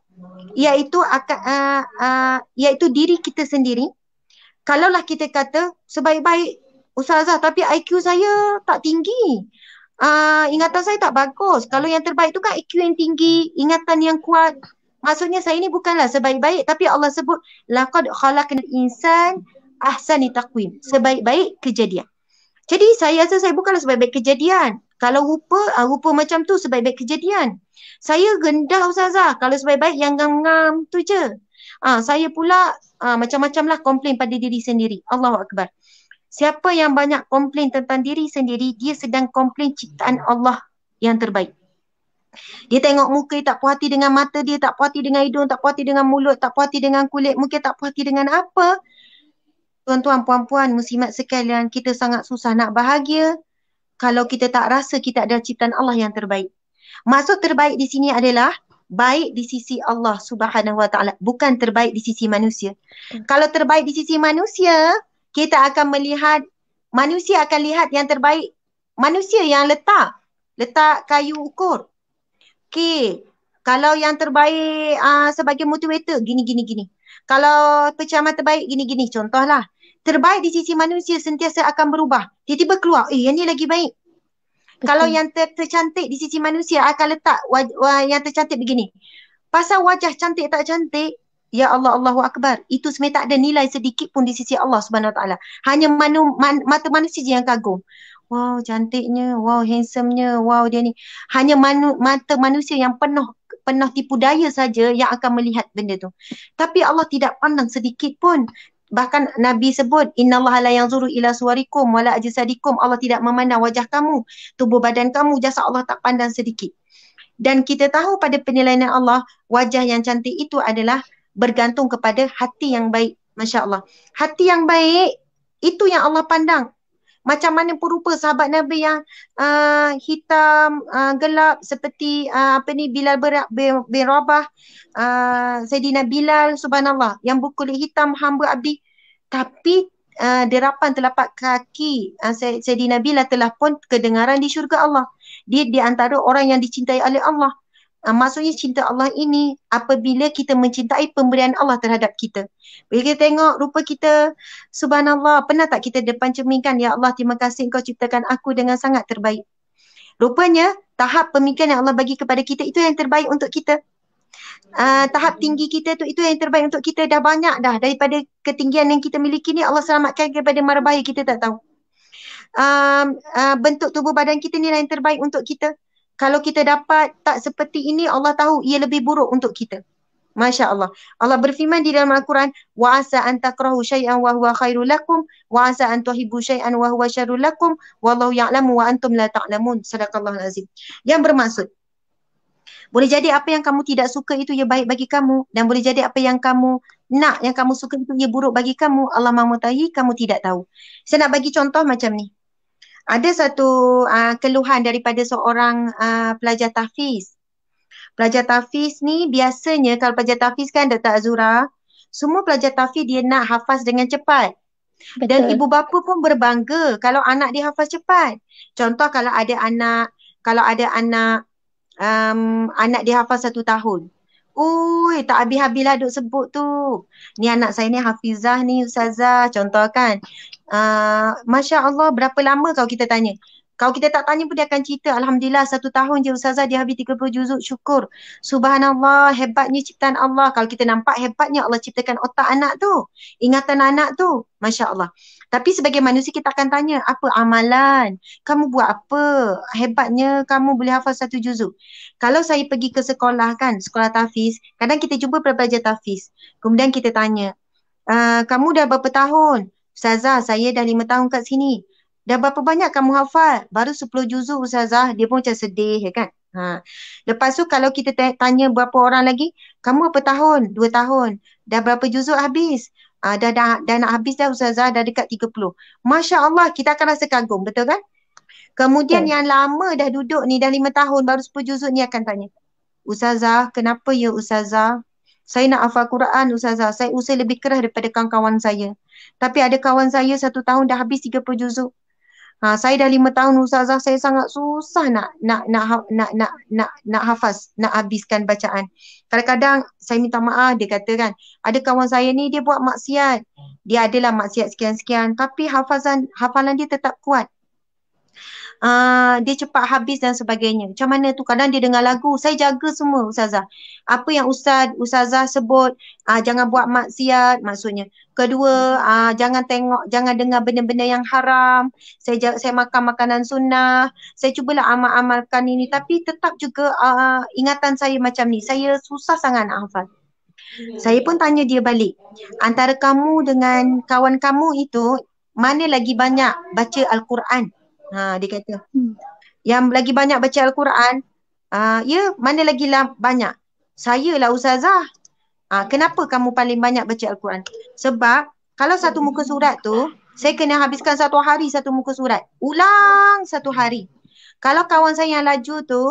iaitu diri kita sendiri. Kalaulah kita kata sebaik-baik Ustazah, tapi IQ saya tak tinggi. Ingatan saya tak bagus. Kalau yang terbaik tu kan IQ yang tinggi, ingatan yang kuat. Maksudnya saya ni bukanlah sebaik-baik, tapi Allah sebut laqad khalaqnal insan ahsani taqwim, sebaik-baik kejadian. Jadi saya rasa saya bukanlah sebaik-baik kejadian. Kalau rupa macam tu sebaik-baik kejadian. Saya rendah Ustazah, kalau sebaik-baik yang ngam-ngam tu je. Saya pula macam-macam lah komplain pada diri sendiri. Allahu Akbar. Siapa yang banyak komplain tentang diri sendiri, dia sedang komplain ciptaan Allah yang terbaik. Dia tengok muka, tak puas hati dengan mata dia, tak puas hati dengan hidung, tak puas hati dengan mulut, tak puas hati dengan kulit, mungkin tak puas hati dengan apa. Tuan-tuan, puan-puan, muslimat sekalian, kita sangat susah nak bahagia kalau kita tak rasa kita ada ciptaan Allah yang terbaik. Maksud terbaik di sini adalah baik di sisi Allah Subhanahu Wa Taala, bukan terbaik di sisi manusia. Kalau terbaik di sisi manusia, kita akan melihat, manusia akan lihat yang terbaik, manusia yang letak kayu ukur. Okey, kalau yang terbaik sebagai motivator, gini. Kalau penceramah terbaik, gini. Contohlah, terbaik di sisi manusia sentiasa akan berubah. Tiba-tiba keluar, yang ni lagi baik. Betul. Kalau yang tercantik di sisi manusia akan letak yang tercantik begini. Pasal wajah cantik tak cantik, ya Allah, Allahu Akbar. Itu sebenarnya tak ada nilai sedikit pun di sisi Allah Subhanahu Wa Taala. Hanya mata manusia je yang kagum. Wow, cantiknya, wow, handsomenya, wow dia ni. Hanya mata manusia yang penuh tipu daya saja yang akan melihat benda tu. Tapi Allah tidak pandang sedikit pun. Bahkan Nabi sebut, innallaha la yanzuru ila suwarikum wala ajsadikum. Allah tidak memandang wajah kamu, tubuh badan kamu, jasad Allah tak pandang sedikit. Dan kita tahu pada penilaian Allah, wajah yang cantik itu adalah bergantung kepada hati yang baik. Masya Allah. Hati yang baik, itu yang Allah pandang. Macam mana pun rupa sahabat Nabi yang hitam, gelap seperti Bilal bin Rabah, Sayyidina Bilal, subhanallah, yang berkulit hitam, hamba abdi. Tapi derapan telapak kaki Sayyidina Bilal telah pun kedengaran di syurga Allah. Dia di antara orang yang dicintai oleh Allah. Maksudnya cinta Allah ini apabila kita mencintai pemberian Allah terhadap kita. Bila kita tengok rupa kita, subhanallah, pernah tak kita depan cerminkan, ya Allah, terima kasih Engkau ciptakan aku dengan sangat terbaik. Rupanya tahap pemikiran yang Allah bagi kepada kita itu yang terbaik untuk kita. Tahap tinggi kita tu itu yang terbaik untuk kita. Dah banyak dah daripada ketinggian yang kita miliki ni, Allah selamatkan daripada mara bahaya kita tak tahu. Bentuk tubuh badan kita ni lah yang terbaik untuk kita. Kalau kita dapat tak seperti ini, Allah tahu ia lebih buruk untuk kita. Masya Allah. Allah berfirman di dalam Al-Quran, wa asa an takrahu syai'an wa huwa khairul lakum wa asa an tuhibbu syai'an wa huwa syarrul lakum wallahu ya'lamu wa antum la ta'lamun. Sadaqallahul azim. Yang bermaksud, boleh jadi apa yang kamu tidak suka itu ia baik bagi kamu, dan boleh jadi apa yang kamu nak, yang kamu suka itu ia buruk bagi kamu. Allah Maha mengetahui, kamu tidak tahu. Saya nak bagi contoh macam ni. Ada satu keluhan daripada seorang pelajar tahfiz. Pelajar tahfiz ni biasanya kalau pelajar tahfiz kan Dr. Azura, semua pelajar tahfiz dia nak hafaz dengan cepat. Betul. Dan ibu bapa pun berbangga kalau anak dia hafaz cepat. Contoh kalau ada anak dia hafaz 1 tahun. Ui, tak habis-habis lah duk sebut tu. Ni anak saya ni Hafizah ni Ustazah. Contoh kan. Masya Allah, berapa lama kalau kita tanya? Kalau kita tak tanya pun dia akan cerita. Alhamdulillah 1 tahun je Ustazah dia habis 30 juzuk. Syukur. Subhanallah, hebatnya ciptaan Allah. Kalau kita nampak hebatnya Allah ciptakan otak anak tu. Ingatan anak tu. Masya Allah. Tapi sebagai manusia kita akan tanya, apa amalan? Kamu buat apa? Hebatnya kamu boleh hafal 1 juzuk. Kalau saya pergi ke sekolah kan, sekolah tahfiz, kadang kita jumpa pelajar tahfiz. Kemudian kita tanya, kamu dah berapa tahun? Ustazah, saya dah 5 tahun kat sini. Dah berapa banyak kamu hafal? Baru 10 juzuk Ustazah. Dia pun macam sedih ya kan. Lepas tu kalau kita tanya berapa orang lagi, kamu berapa tahun? 2 tahun. Dah berapa juzuk habis? Dah nak habis dah Ustazah, dah dekat 30. Masya Allah, kita akan rasa kagum, betul kan? Kemudian yang lama dah duduk ni, dah 5 tahun, baru 10 juzuk ni akan tanya, Ustazah, kenapa ya Ustazah? Saya nak hafal Quran Ustazah, saya usaha lebih keras daripada kawan-kawan saya. Tapi ada kawan saya 1 tahun dah habis 30 juzuk. Saya dah 5 tahun Ustazah, saya sangat susah nak hafaz, nak habiskan bacaan. Kadang-kadang saya minta maaf, dia kata kan, ada kawan saya ni dia buat maksiat. Dia adalah maksiat sekian-sekian, tapi hafalan dia tetap kuat. Dia cepat habis dan sebagainya. Macam mana tu? Kadang dia dengar lagu, saya jaga semua Ustazah. Apa yang Ustazah sebut, jangan buat maksiat maksudnya. Kedua, jangan dengar benda-benda yang haram. Saya makan makanan sunnah. Saya cubalah amalkan ini, tapi tetap juga ingatan saya macam ni. Saya susah sangat nak hafal. Saya pun tanya dia balik, antara kamu dengan kawan kamu itu, mana lagi banyak baca Al-Quran? Dia kata, yang lagi banyak baca Al-Quran, ya, mana lagi banyak? Saya lah Ustazah. Kenapa kamu paling banyak baca Al-Quran? Sebab kalau satu muka surat tu, saya kena habiskan 1 hari 1 muka surat. Ulang 1 hari. Kalau kawan saya yang laju tu,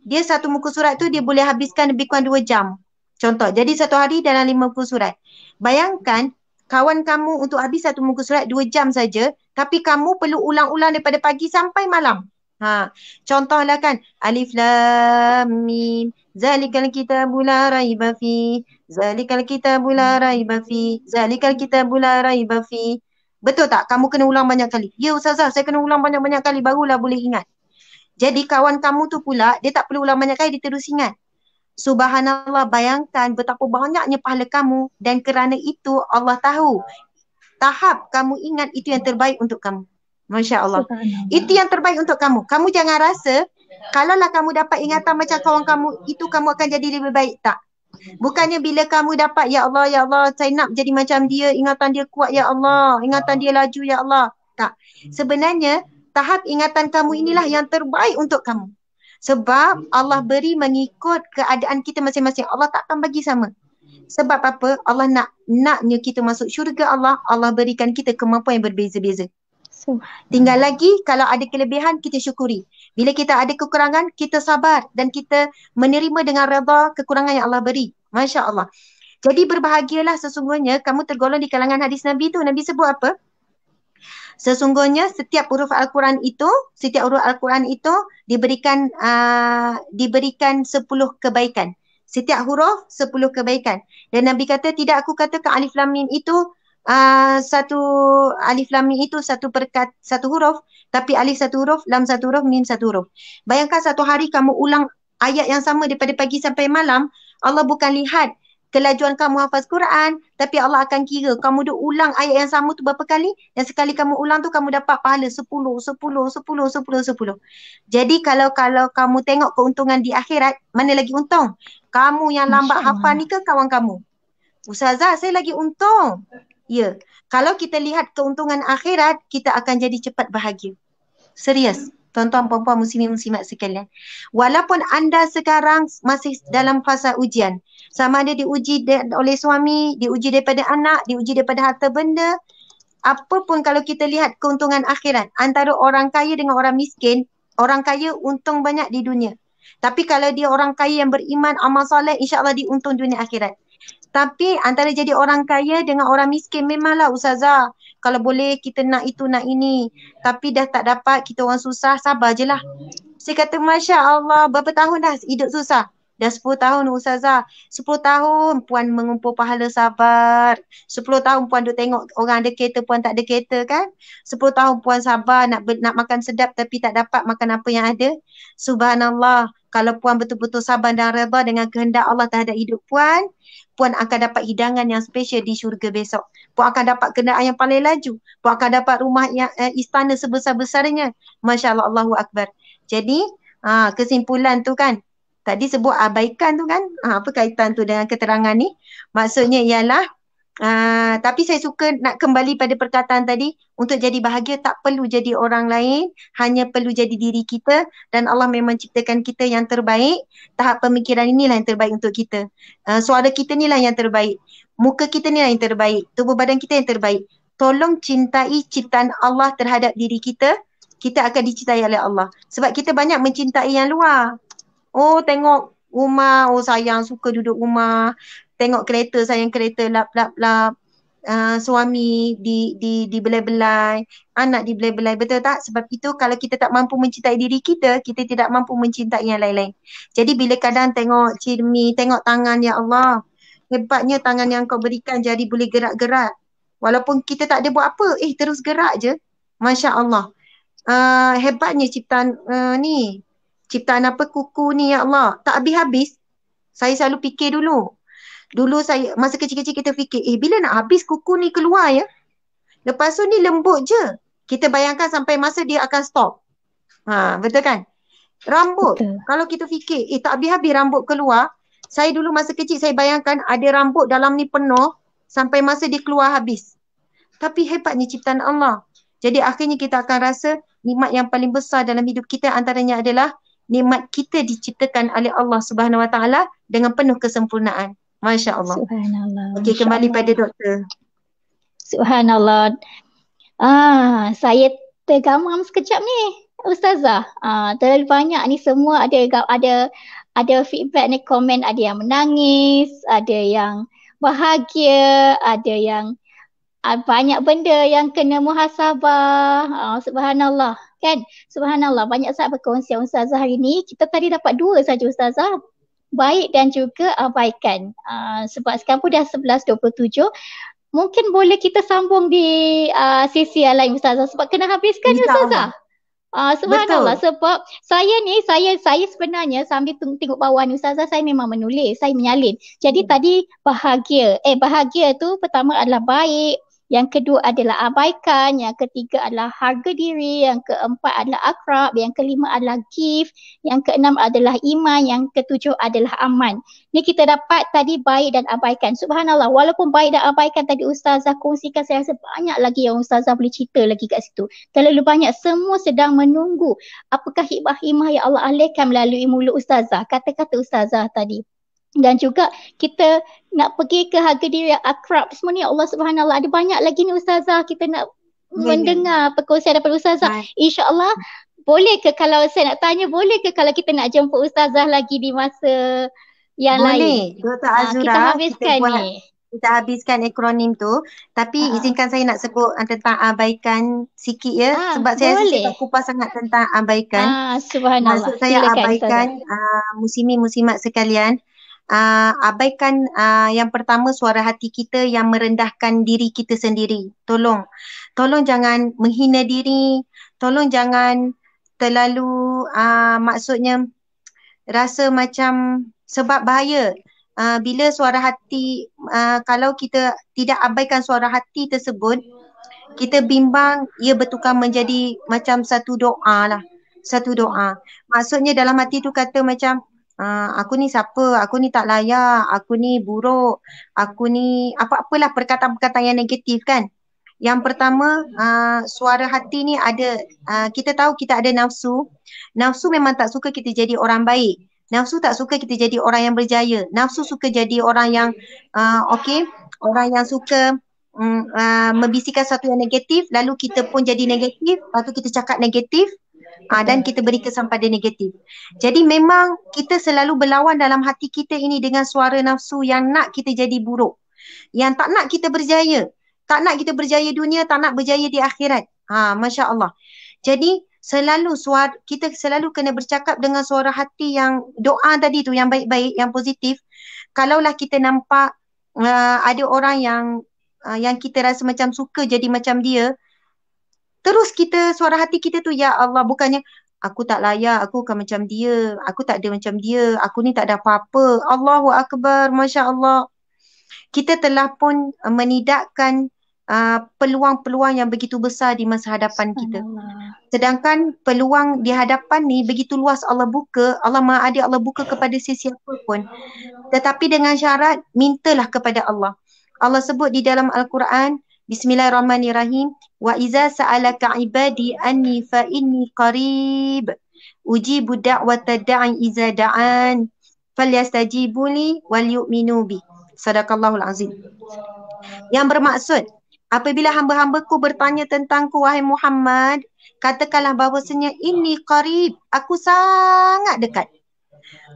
dia 1 muka surat tu dia boleh habiskan lebih kurang 2 jam. Contoh, jadi 1 hari dalam 5 muka surat. Bayangkan, kawan kamu untuk habis 1 muka surat 2 jam saja, tapi kamu perlu ulang-ulang daripada pagi sampai malam. Contohlah kan, Alif Lam Mim, Zalikal kitabu la raiba fi, Zalikal kitabu la raiba fi, Zalikal kitabu la raiba fi. Betul tak? Kamu kena ulang banyak kali. Ya Ustazah, saya kena ulang banyak-banyak kali barulah boleh ingat. Jadi kawan kamu tu pula, dia tak perlu ulang banyak kali, dia terus ingat. Subhanallah, bayangkan betapa banyaknya pahala kamu, dan kerana itu Allah tahu tahap kamu ingat itu yang terbaik untuk kamu. Masya Allah. Itu yang terbaik untuk kamu. Kamu jangan rasa kalaulah kamu dapat ingatan macam kawan kamu, itu kamu akan jadi lebih baik. Tak. Bukannya bila kamu dapat, ya Allah, saya nak jadi macam dia, ingatan dia kuat, ya Allah, ingatan dia laju, ya Allah. Tak. Sebenarnya tahap ingatan kamu inilah yang terbaik untuk kamu. Sebab Allah beri mengikut keadaan kita masing-masing. Allah takkan bagi sama. Sebab apa? Allah naknya kita masuk syurga Allah, Allah berikan kita kemampuan yang berbeza-beza. Tinggal lagi kalau ada kelebihan kita syukuri. Bila kita ada kekurangan, kita sabar dan kita menerima dengan redha kekurangan yang Allah beri. Masya Allah. Jadi berbahagialah sesungguhnya kamu tergolong di kalangan hadis Nabi tu. Nabi sebut apa? Sesungguhnya setiap huruf Al-Quran itu diberikan 10 kebaikan. Setiap huruf 10 kebaikan. Dan Nabi kata, tidak aku katakan alif lam mim itu satu huruf, tapi alif 1 huruf, lam 1 huruf, mim 1 huruf. Bayangkan 1 hari kamu ulang ayat yang sama daripada pagi sampai malam, Allah bukan lihat kelajuan kamu hafaz Quran, tapi Allah akan kira kamu dah ulang ayat yang sama tu berapa kali, dan sekali kamu ulang tu kamu dapat pahala 10. Jadi kalau kamu tengok keuntungan di akhirat, mana lagi untung? Kamu yang lambat hafal ni ke kawan kamu? Ustazah, saya lagi untung. Ya, kalau kita lihat keuntungan akhirat, kita akan jadi cepat bahagia. Serius. Tuan-tuan, puan-puan, muslimin, muslimat sekalian. Walaupun anda sekarang masih dalam fasa ujian, sama ada diuji oleh suami, diuji daripada anak, diuji daripada harta benda, apapun kalau kita lihat keuntungan akhirat, antara orang kaya dengan orang miskin, orang kaya untung banyak di dunia. Tapi kalau dia orang kaya yang beriman, amal soleh, insya-Allah dia untung dunia akhirat. Tapi antara jadi orang kaya dengan orang miskin, memanglah Ustazah, kalau boleh kita nak itu, nak ini. Tapi dah tak dapat, kita orang susah, sabar je lah. Saya kata, Masya Allah, berapa tahun dah hidup susah. Dah 10 tahun Ustazah. 10 tahun Puan mengumpul pahala sabar. 10 tahun Puan duk tengok orang ada kereta, Puan tak ada kereta kan. 10 tahun Puan sabar nak makan sedap tapi tak dapat makan apa yang ada. Subhanallah. Kalau Puan betul-betul sabar dan redha dengan kehendak Allah terhadap hidup Puan, Puan akan dapat hidangan yang special di syurga besok. Puan akan dapat kenderaan yang paling laju. Puan akan dapat rumah yang istana sebesar-besarnya. Masya Allah, Allahu Akbar. Jadi, kesimpulan tu kan, tadi sebut abaikan tu kan, apa kaitan tu dengan keterangan ni? Maksudnya ialah, tapi saya suka nak kembali pada perkataan tadi, untuk jadi bahagia tak perlu jadi orang lain, hanya perlu jadi diri kita, dan Allah memang ciptakan kita yang terbaik. Tahap pemikiran inilah yang terbaik untuk kita. Suara kita ni lah yang terbaik. Muka kita ni lah yang terbaik. Tubuh badan kita yang terbaik. Tolong cintai ciptaan Allah terhadap diri kita, kita akan dicintai oleh Allah. Sebab kita banyak mencintai yang luar. Oh, tengok rumah, oh sayang suka duduk rumah. Tengok kereta, sayang kereta, lap. Suami dibelai-belai, anak dibelai-belai. Betul tak? Sebab itu kalau kita tak mampu mencintai diri kita, kita tidak mampu mencintai yang lain-lain. Jadi bila kadang tengok cermin, tengok tangan, ya Allah, hebatnya tangan yang kau berikan, jari boleh gerak-gerak. Walaupun kita tak ada buat apa, terus gerak je. Masya Allah. Hebatnya ciptaan ni. Ciptaan apa kuku ni, ya Allah. Tak habis-habis. Saya selalu fikir dulu. Dulu saya, masa kecil-kecil kita fikir, bila nak habis kuku ni keluar ya? Lepas tu ni lembut je. Kita bayangkan sampai masa dia akan stop. Betul kan? Rambut. Betul. Kalau kita fikir, tak habis-habis rambut keluar. Saya dulu masa kecil saya bayangkan ada rambut dalam ni penuh sampai masa dia keluar habis. Tapi hebatnya ciptaan Allah. Jadi akhirnya kita akan rasa nikmat yang paling besar dalam hidup kita antaranya adalah nikmat kita diciptakan oleh Allah Subhanahu Wa Taala dengan penuh kesempurnaan. Masya Allah. Subhanallah. Okey, kembali pada doktor. Subhanallah. Saya tergamam sekejap ni, Ustazah. Terlalu banyak ni, semua ada feedback ni, komen, ada yang menangis, ada yang bahagia, ada yang banyak benda yang kena muhasabah. Subhanallah. Kan? Subhanallah. Banyak sangat perkongsian Ustazah hari ni. Kita tadi dapat 2 saja Ustazah. Baik dan juga abaikan. Sebab sekarang pun dah 11.27. Mungkin boleh kita sambung di sesi yang lain Ustazah. Sebab kena habiskan ni Ustazah. Subhanallah. Betul. Sebab saya sebenarnya sambil tengok bawah ni Ustazah, saya memang menulis, saya menyalin. Jadi tadi bahagia. Bahagia tu pertama adalah baik. Yang kedua adalah abaikan, yang ketiga adalah harga diri, yang keempat adalah akrab, yang kelima adalah gift, yang keenam adalah iman, yang ketujuh adalah aman. Ni kita dapat tadi baik dan abaikan. Subhanallah, walaupun baik dan abaikan tadi Ustazah kongsikan, saya rasa banyak lagi yang Ustazah boleh cerita lagi kat situ. Terlalu banyak, semua sedang menunggu apakah hikmah-hikmah yang Allah alihkan melalui mulut Ustazah, kata-kata Ustazah tadi. Dan juga kita nak pergi ke harga diri yang akrab semua ni, Allah Subhanallah, ada banyak lagi ni Ustazah kita nak mendengar perkongsian daripada Ustazah. InsyaAllah boleh ke kalau saya nak tanya, boleh ke kalau kita nak jemput Ustazah lagi di masa yang lain? Boleh, Dr. Azura. Kita habiskan kita habiskan akronim tu. Tapi izinkan saya nak sebut tentang abaikan sikit ya. Sebab saya rasa kupas sangat tentang abaikan. Subhanallah. Maksud saya abaikan muslimin-muslimat sekalian. Abaikan yang pertama suara hati kita yang merendahkan diri kita sendiri. Tolong jangan menghina diri, tolong jangan terlalu maksudnya rasa macam, sebab bahaya bila suara hati, kalau kita tidak abaikan suara hati tersebut, kita bimbang ia bertukar menjadi macam satu doa lah. Satu doa. Maksudnya dalam hati tu kata macam, aku ni siapa, aku ni tak layak, aku ni buruk, aku ni apa-apalah perkataan-perkataan yang negatif kan. Yang pertama, suara hati ni ada, kita tahu kita ada nafsu. Nafsu memang tak suka kita jadi orang baik. Nafsu tak suka kita jadi orang yang berjaya. Nafsu suka jadi orang yang orang yang suka membisikkan sesuatu yang negatif, lalu kita pun jadi negatif, lepas tu kita cakap negatif. Dan kita beri kesan pada negatif. Jadi memang kita selalu berlawan dalam hati kita ini dengan suara nafsu yang nak kita jadi buruk, yang tak nak kita berjaya, tak nak kita berjaya dunia, tak nak berjaya di akhirat. Masya Allah. Jadi Selalu kita selalu kena bercakap dengan suara hati yang doa tadi tu, yang baik-baik, yang positif. Kalaulah kita nampak ada orang yang kita rasa macam suka jadi macam dia, terus kita, suara hati kita tu, ya Allah, bukannya aku tak layak, aku akan macam dia, aku tak ada macam dia, aku ni tak ada apa-apa. Allahu Akbar, Masya Allah. Kita telah pun menidakkan peluang-peluang yang begitu besar di masa hadapan kita. Sedangkan peluang di hadapan ni begitu luas Allah buka, Allah Maha Adil, Allah buka kepada sesiapa pun. Tetapi dengan syarat, mintalah kepada Allah. Allah sebut di dalam Al-Quran, Bismillahirrahmanirrahim, wa iza sa'alaka ibadi anni fa inni qarib ujibu da'wata da'i iza da'an falyastajibuli wal yu'minu bi. Sadaqallahul azim. Yang bermaksud, apabila hamba-hambaku bertanya tentangku, wahai Muhammad, katakanlah bahawasanya inni qarib, aku sangat dekat.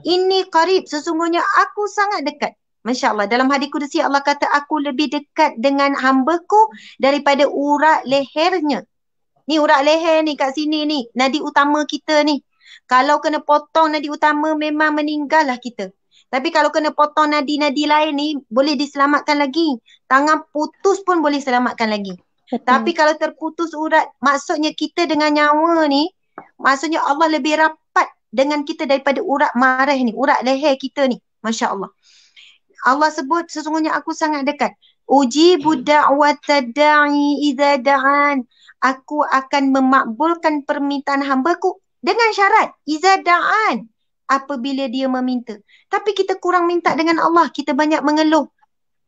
Inni qarib, sesungguhnya aku sangat dekat. Masya Allah, dalam hadis Qudsi Allah kata, aku lebih dekat dengan hambaku daripada urat lehernya. Ni urat leher ni kat sini ni, nadi utama kita ni. Kalau kena potong nadi utama, memang meninggal lah kita. Tapi kalau kena potong nadi-nadi lain ni, boleh diselamatkan lagi. Tangan putus pun boleh selamatkan lagi. Tapi kalau terputus urat, maksudnya kita dengan nyawa ni, maksudnya Allah lebih rapat dengan kita daripada urat marah ni, urat leher kita ni. Masya Allah. Allah sebut, sesungguhnya aku sangat dekat. Ujibu da'wata da'i idza da'an. Aku akan memakbulkan permintaan hambaku dengan syarat idza da'an, apabila dia meminta. Tapi kita kurang minta dengan Allah. Kita banyak mengeluh.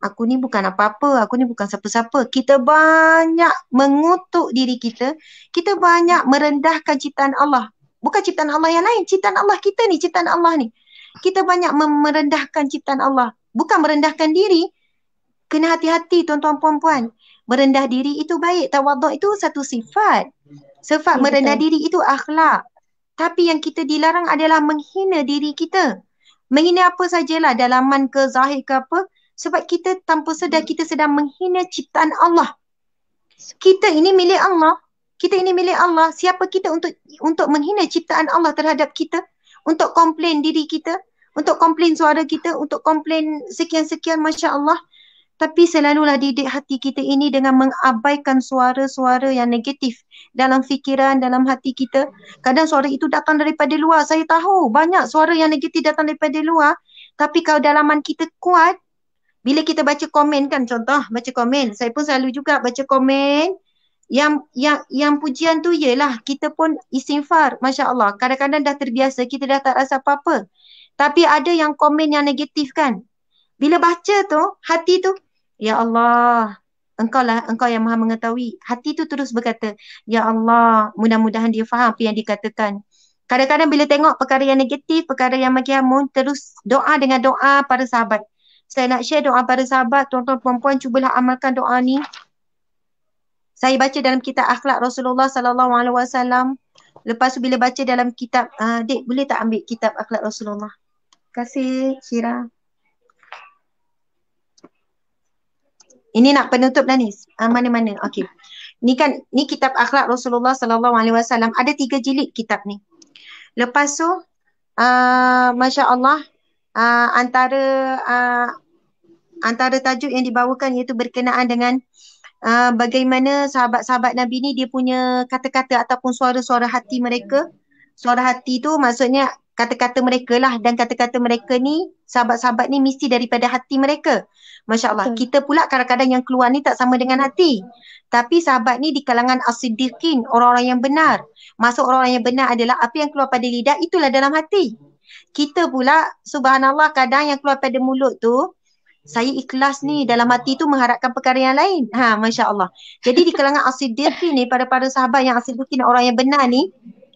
Aku ni bukan apa-apa, aku ni bukan siapa-siapa. Kita banyak mengutuk diri kita. Kita banyak merendahkan ciptaan Allah. Bukan ciptaan Allah yang lain, ciptaan Allah kita ni, ciptaan Allah ni. Kita banyak merendahkan ciptaan Allah. Bukan merendahkan diri. Kena hati-hati tuan-tuan puan-puan. Merendah diri itu baik. Tawaduk itu satu sifat. Sifat merendah diri itu akhlak. Tapi yang kita dilarang adalah menghina diri kita. Menghina apa sajalah, dalaman ke, zahir ke apa. Sebab kita tanpa sedar kita sedang menghina ciptaan Allah. Kita ini milik Allah. Kita ini milik Allah. Siapa kita untuk menghina ciptaan Allah terhadap kita? Untuk komplain diri kita? Untuk komplain suara kita? Untuk komplain sekian-sekian, Masya Allah. Tapi selalulah didik hati kita ini dengan mengabaikan suara-suara yang negatif dalam fikiran, dalam hati kita. Kadang suara itu datang daripada luar. Saya tahu banyak suara yang negatif datang daripada luar. Tapi kalau dalaman kita kuat, bila kita baca komen kan, contoh baca komen. Saya pun selalu juga baca komen. Yang pujian tu ialah kita pun istighfar. Masya Allah. Kadang-kadang dah terbiasa, kita dah tak rasa apa-apa. Tapi ada yang komen yang negatif kan. Bila baca tu, hati tu, ya Allah, Engkau yang maha mengetahui. Hati tu terus berkata, ya Allah, mudah-mudahan dia faham apa yang dikatakan. Kadang-kadang bila tengok perkara yang negatif, perkara yang maki hamun, terus doa dengan doa para sahabat. Saya nak share doa para sahabat, tuan-tuan puan-puan, cubalah amalkan doa ni. Saya baca dalam kitab akhlak Rasulullah SAW. Lepas tu bila baca dalam kitab, Dek boleh tak ambil kitab akhlak Rasulullah? Terima kasih, Syira. Ini nak penutup dah ni. Mana-mana. Okey. Ni kitab akhlak Rasulullah SAW. Ada 3 jilid kitab ni. Lepas tu, Masya Allah, antara tajuk yang dibawakan iaitu berkenaan dengan bagaimana sahabat-sahabat Nabi ni dia punya kata-kata ataupun suara-suara hati mereka. Suara hati tu maksudnya kata-kata mereka lah, dan kata-kata mereka ni, sahabat-sahabat ni mesti daripada hati mereka. Masya Allah. Kita pula kadang-kadang yang keluar ni tak sama dengan hati. Tapi sahabat ni di kalangan as-siddiqin, orang-orang yang benar. Maksud orang-orang yang benar adalah apa yang keluar pada lidah, itulah dalam hati. Kita pula, subhanallah, kadang yang keluar pada mulut tu, saya ikhlas ni, dalam hati tu mengharapkan perkara yang lain. Masya Allah. Jadi di kalangan as-siddiqin ni, para sahabat yang as-siddiqin, orang yang benar ni,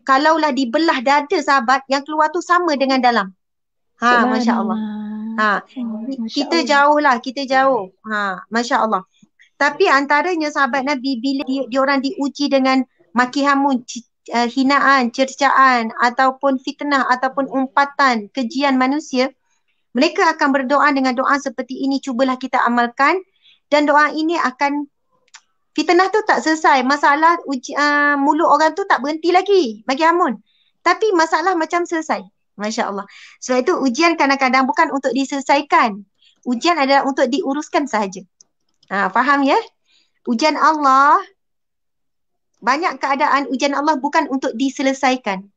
kalaulah dibelah dada sahabat, yang keluar tu sama dengan dalam. Masya Allah. Kita jauh lah, kita jauh. Masya Allah. Tapi antaranya sahabat Nabi, bila diorang diuji dengan maki hamun, hinaan, cercaan, ataupun fitnah, ataupun umpatan, kejian manusia, mereka akan berdoa dengan doa seperti ini. Cubalah kita amalkan. Dan doa ini akan Fitnah tu tak selesai. Masalah mulut orang tu tak berhenti lagi bagi Amun. Tapi masalah macam selesai. Masya Allah. Sebab itu ujian kadang-kadang bukan untuk diselesaikan. Ujian adalah untuk diuruskan sahaja. Faham ya? Ujian Allah, banyak keadaan ujian Allah bukan untuk diselesaikan.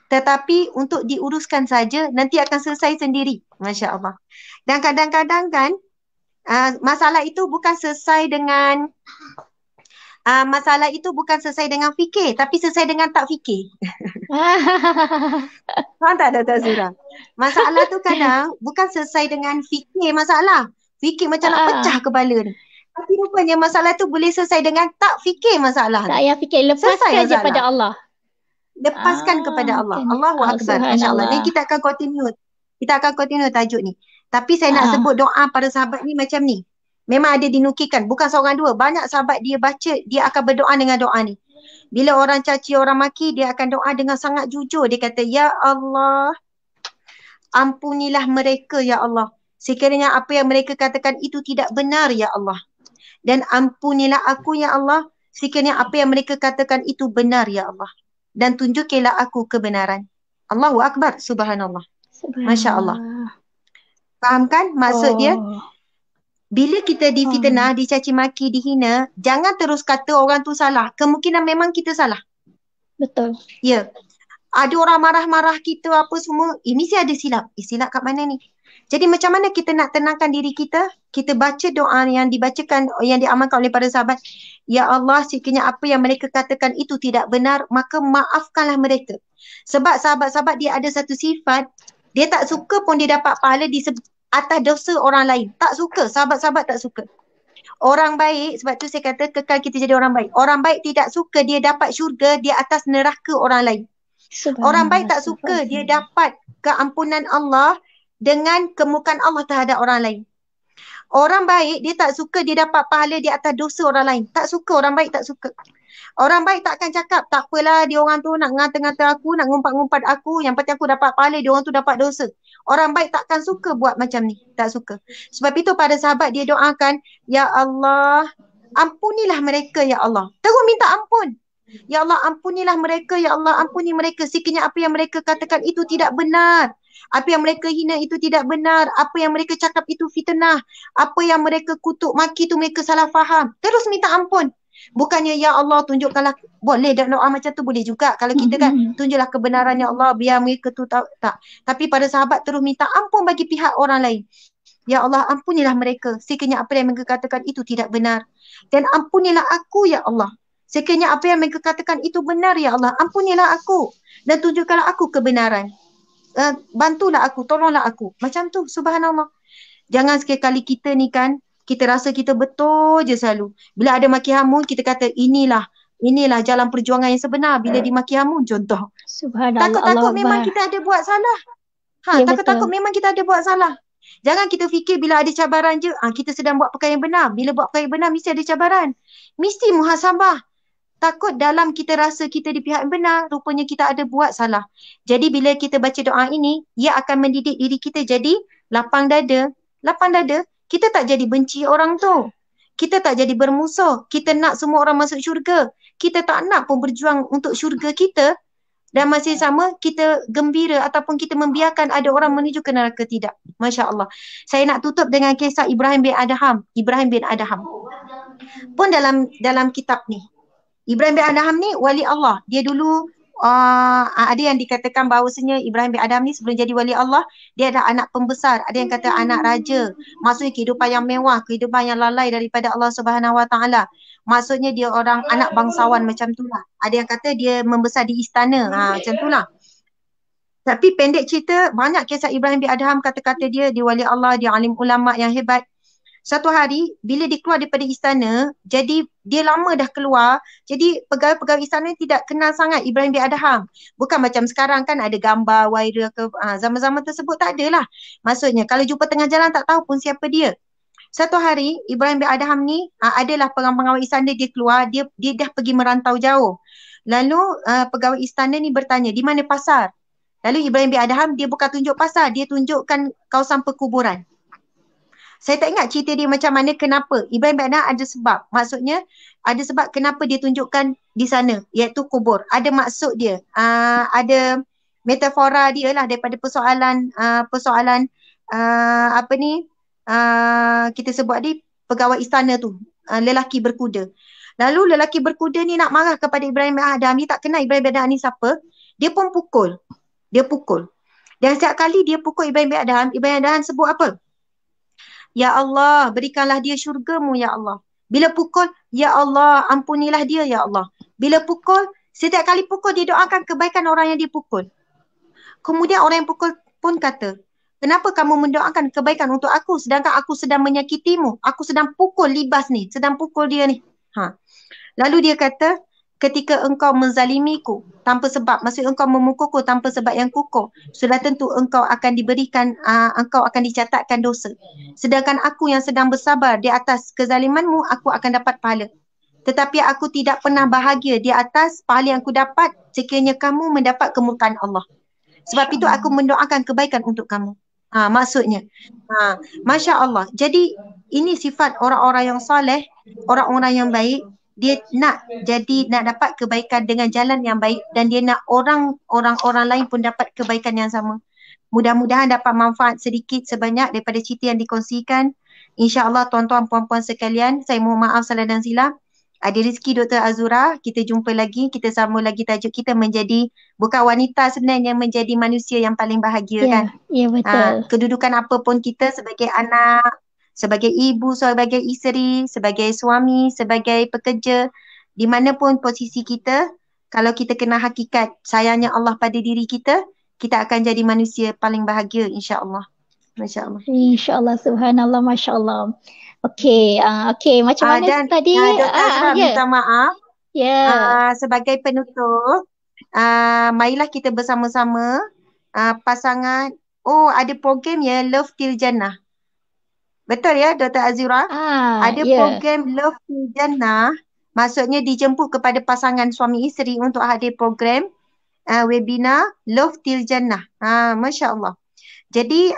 Tetapi untuk diuruskan saja, nanti akan selesai sendiri. Masya Allah. Dan kadang-kadang kan, masalah itu bukan selesai dengan fikir, tapi selesai dengan tak fikir. Faham tak Dr. Azura? Masalah tu kadang bukan selesai dengan fikir masalah. Fikir macam nak pecah kepala ni. Tapi rupanya masalah tu boleh selesai dengan tak fikir masalah. Tak payah fikir, lepaskan je pada Allah. Lepaskan kepada Allah. Allahu Akbar. Masya Allah. Ni kita akan continue. Kita akan continue tajuk ni. Tapi saya nak sebut doa para sahabat ni macam ni. Memang ada dinukilkan. Bukan seorang dua. Banyak sahabat dia baca, dia akan berdoa dengan doa ni. Bila orang caci, orang maki, dia akan doa dengan sangat jujur. Dia kata, Ya Allah, ampunilah mereka, Ya Allah. Sekiranya apa yang mereka katakan itu tidak benar, Ya Allah. Dan ampunilah aku, Ya Allah. Sekiranya apa yang mereka katakan itu benar, Ya Allah. Dan tunjukilah aku kebenaran. Allahu Akbar. Subhanallah. Masya Allah. Faham kan maksud dia? Bila kita difitnah, dicaci maki, dihina, jangan terus kata orang tu salah. Kemungkinan memang kita salah. Betul. Ya. Ada orang marah-marah kita apa semua. Mesti ada silap. Silap kat mana ni? Jadi macam mana kita nak tenangkan diri kita? Kita baca doa yang dibacakan, yang diamalkan oleh para sahabat. Ya Allah, sekiranya apa yang mereka katakan itu tidak benar, maka maafkanlah mereka. Sebab sahabat-sahabat dia ada satu sifat, dia tak suka pun dia dapat pahala di atas dosa orang lain. Tak suka, sahabat-sahabat tak suka. Orang baik, sebab tu saya kata kekal kita jadi orang baik. Orang baik tidak suka dia dapat syurga di atas neraka orang lain. Orang baik tak suka dia dapat keampunan Allah dengan kemurkaan Allah terhadap orang lain. Orang baik dia tak suka dia dapat pahala di atas dosa orang lain. Tak suka, orang baik tak suka. Orang baik tak akan cakap, tak apalah dia orang tu nak ngata-ngata aku, nak ngumpat-ngumpat aku, yang penting aku dapat pahala, dia orang tu dapat dosa. Orang baik takkan suka buat macam ni. Tak suka. Sebab itu pada sahabat dia doakan, Ya Allah, ampunilah mereka, Ya Allah. Terus minta ampun. Ya Allah, ampunilah mereka, Ya Allah, ampuni mereka. Sekiranya apa yang mereka katakan itu tidak benar. Apa yang mereka hina itu tidak benar. Apa yang mereka cakap itu fitnah. Apa yang mereka kutuk maki itu mereka salah faham. Terus minta ampun. Bukannya Ya Allah tunjukkanlah, boleh dan doa macam tu boleh juga. Kalau kita kan tunjuklah kebenaran Ya Allah biar mereka tu tak. Tapi pada sahabat terus minta ampun bagi pihak orang lain. Ya Allah ampunilah mereka. Sekiranya apa yang mereka katakan itu tidak benar. Dan ampunilah aku Ya Allah. Sekiranya apa yang mereka katakan itu benar Ya Allah. Ampunilah aku. Dan tunjukkanlah aku kebenaran. Bantulah aku, tolonglah aku. Macam tu, subhanallah. Jangan sekali-kali kita ni kan, kita rasa kita betul je selalu. Bila ada maki hamun, kita kata inilah jalan perjuangan yang sebenar. Bila dimaki hamun, contoh. Subhanallah. Takut-takut memang kita ada buat salah. Ya, takut-takut memang kita ada buat salah. Jangan kita fikir bila ada cabaran je, kita sedang buat perkara yang benar. Bila buat perkara yang benar, mesti ada cabaran. Mesti muhasabah. Takut dalam kita rasa kita di pihak yang benar, rupanya kita ada buat salah. Jadi bila kita baca doa ini, ia akan mendidik diri kita jadi lapang dada. Lapang dada, kita tak jadi benci orang tu. Kita tak jadi bermusuh. Kita nak semua orang masuk syurga. Kita tak nak pun berjuang untuk syurga kita. Dan masih sama, kita gembira ataupun kita membiarkan ada orang menuju ke neraka, tidak. Masya Allah. Saya nak tutup dengan kisah Ibrahim bin Adham. Ibrahim bin Adham. Pun dalam kitab ni. Ibrahim bin Adham ni wali Allah. Dia dulu ada yang dikatakan bahawasanya Ibrahim bin Adham ni sebelum jadi wali Allah, dia adalah anak pembesar. Ada yang kata anak raja. Maksudnya kehidupan yang mewah, kehidupan yang lalai daripada Allah Subhanahu Wa Taala. Maksudnya dia orang anak bangsawan macam tu lah. Ada yang kata dia membesar di istana. Macam tu lah. Tapi pendek cerita, banyak kisah Ibrahim bin Adham, kata-kata dia wali Allah, dia alim ulama yang hebat. Satu hari, bila dia keluar daripada istana, jadi dia lama dah keluar, jadi pegawai-pegawai istana tidak kenal sangat Ibrahim bin Adham. Bukan macam sekarang kan ada gambar, viral ke, zaman-zaman tersebut tak ada lah. Maksudnya, kalau jumpa tengah jalan tak tahu pun siapa dia. Satu hari, Ibrahim bin Adham ni, adalah pengawal istana dia keluar, dia dah pergi merantau jauh. Lalu, pegawai istana ni bertanya, di mana pasar? Lalu Ibrahim bin Adham, dia bukan tunjuk pasar, dia tunjukkan kawasan perkuburan. Saya tak ingat cerita dia macam mana, kenapa. Ibrahim bin Adham ada sebab. Maksudnya ada sebab kenapa dia tunjukkan di sana, iaitu kubur. Ada maksud dia. Ada metafora dia lah daripada persoalan apa ni, kita sebut ni pegawai istana tu, lelaki berkuda. Lalu lelaki berkuda ni nak marah kepada Ibrahim bin Adham. Dia tak kenal Ibrahim bin Adham ni siapa. Dia pun pukul. Dan setiap kali dia pukul Ibrahim bin Adham, Ibrahim bin Adham sebut apa? Ya Allah, berikanlah dia syurga-Mu, Ya Allah. Bila pukul, Ya Allah, ampunilah dia, Ya Allah. Bila pukul, setiap kali pukul, dia doakan kebaikan orang yang dipukul. Kemudian orang yang pukul pun kata, kenapa kamu mendoakan kebaikan untuk aku sedangkan aku sedang menyakitimu? Aku sedang pukul libas ni, sedang pukul dia ni. Lalu dia kata, ketika engkau menzalimiku tanpa sebab, maksud engkau memukulku tanpa sebab yang kukuh, sudah tentu engkau akan diberikan, engkau akan dicatatkan dosa. Sedangkan aku yang sedang bersabar di atas kezalimanmu, aku akan dapat pahala. Tetapi aku tidak pernah bahagia di atas pahala yang aku dapat sekiranya kamu mendapat kemurkaan Allah. Sebab itu aku mendoakan kebaikan untuk kamu. Maksudnya. Masya Allah. Jadi ini sifat orang-orang yang soleh, orang-orang yang baik. Dia nak dapat kebaikan dengan jalan yang baik dan dia nak orang lain pun dapat kebaikan yang sama. Mudah-mudahan dapat manfaat sedikit sebanyak daripada cerita yang dikongsikan. InsyaAllah tuan-tuan puan-puan sekalian, saya mohon maaf salah dan silap. Ada rezeki Dr. Azura, kita jumpa lagi, kita sambung lagi tajuk kita menjadi, bukan wanita sebenarnya, menjadi manusia yang paling bahagia kan. Ya, betul. Kedudukan apa pun kita sebagai anak, sebagai ibu, sebagai isteri, sebagai suami, sebagai pekerja, di mana pun posisi kita, kalau kita kenal hakikat sayangnya Allah pada diri kita, kita akan jadi manusia paling bahagia insya-Allah. Masya-Allah. Insya-Allah, subhanallah, masya-Allah. Okey, macam mana tadi? Dr. Azra minta maaf. Ya. Sebagai penutup, marilah kita bersama-sama pasangan, ada program ya, Love Till Jannah. Betul ya Dr. Azura? Ada program Love Till Jannah, maksudnya dijemput kepada pasangan suami isteri untuk hadir program webinar Love Till Jannah. Masya Allah. Jadi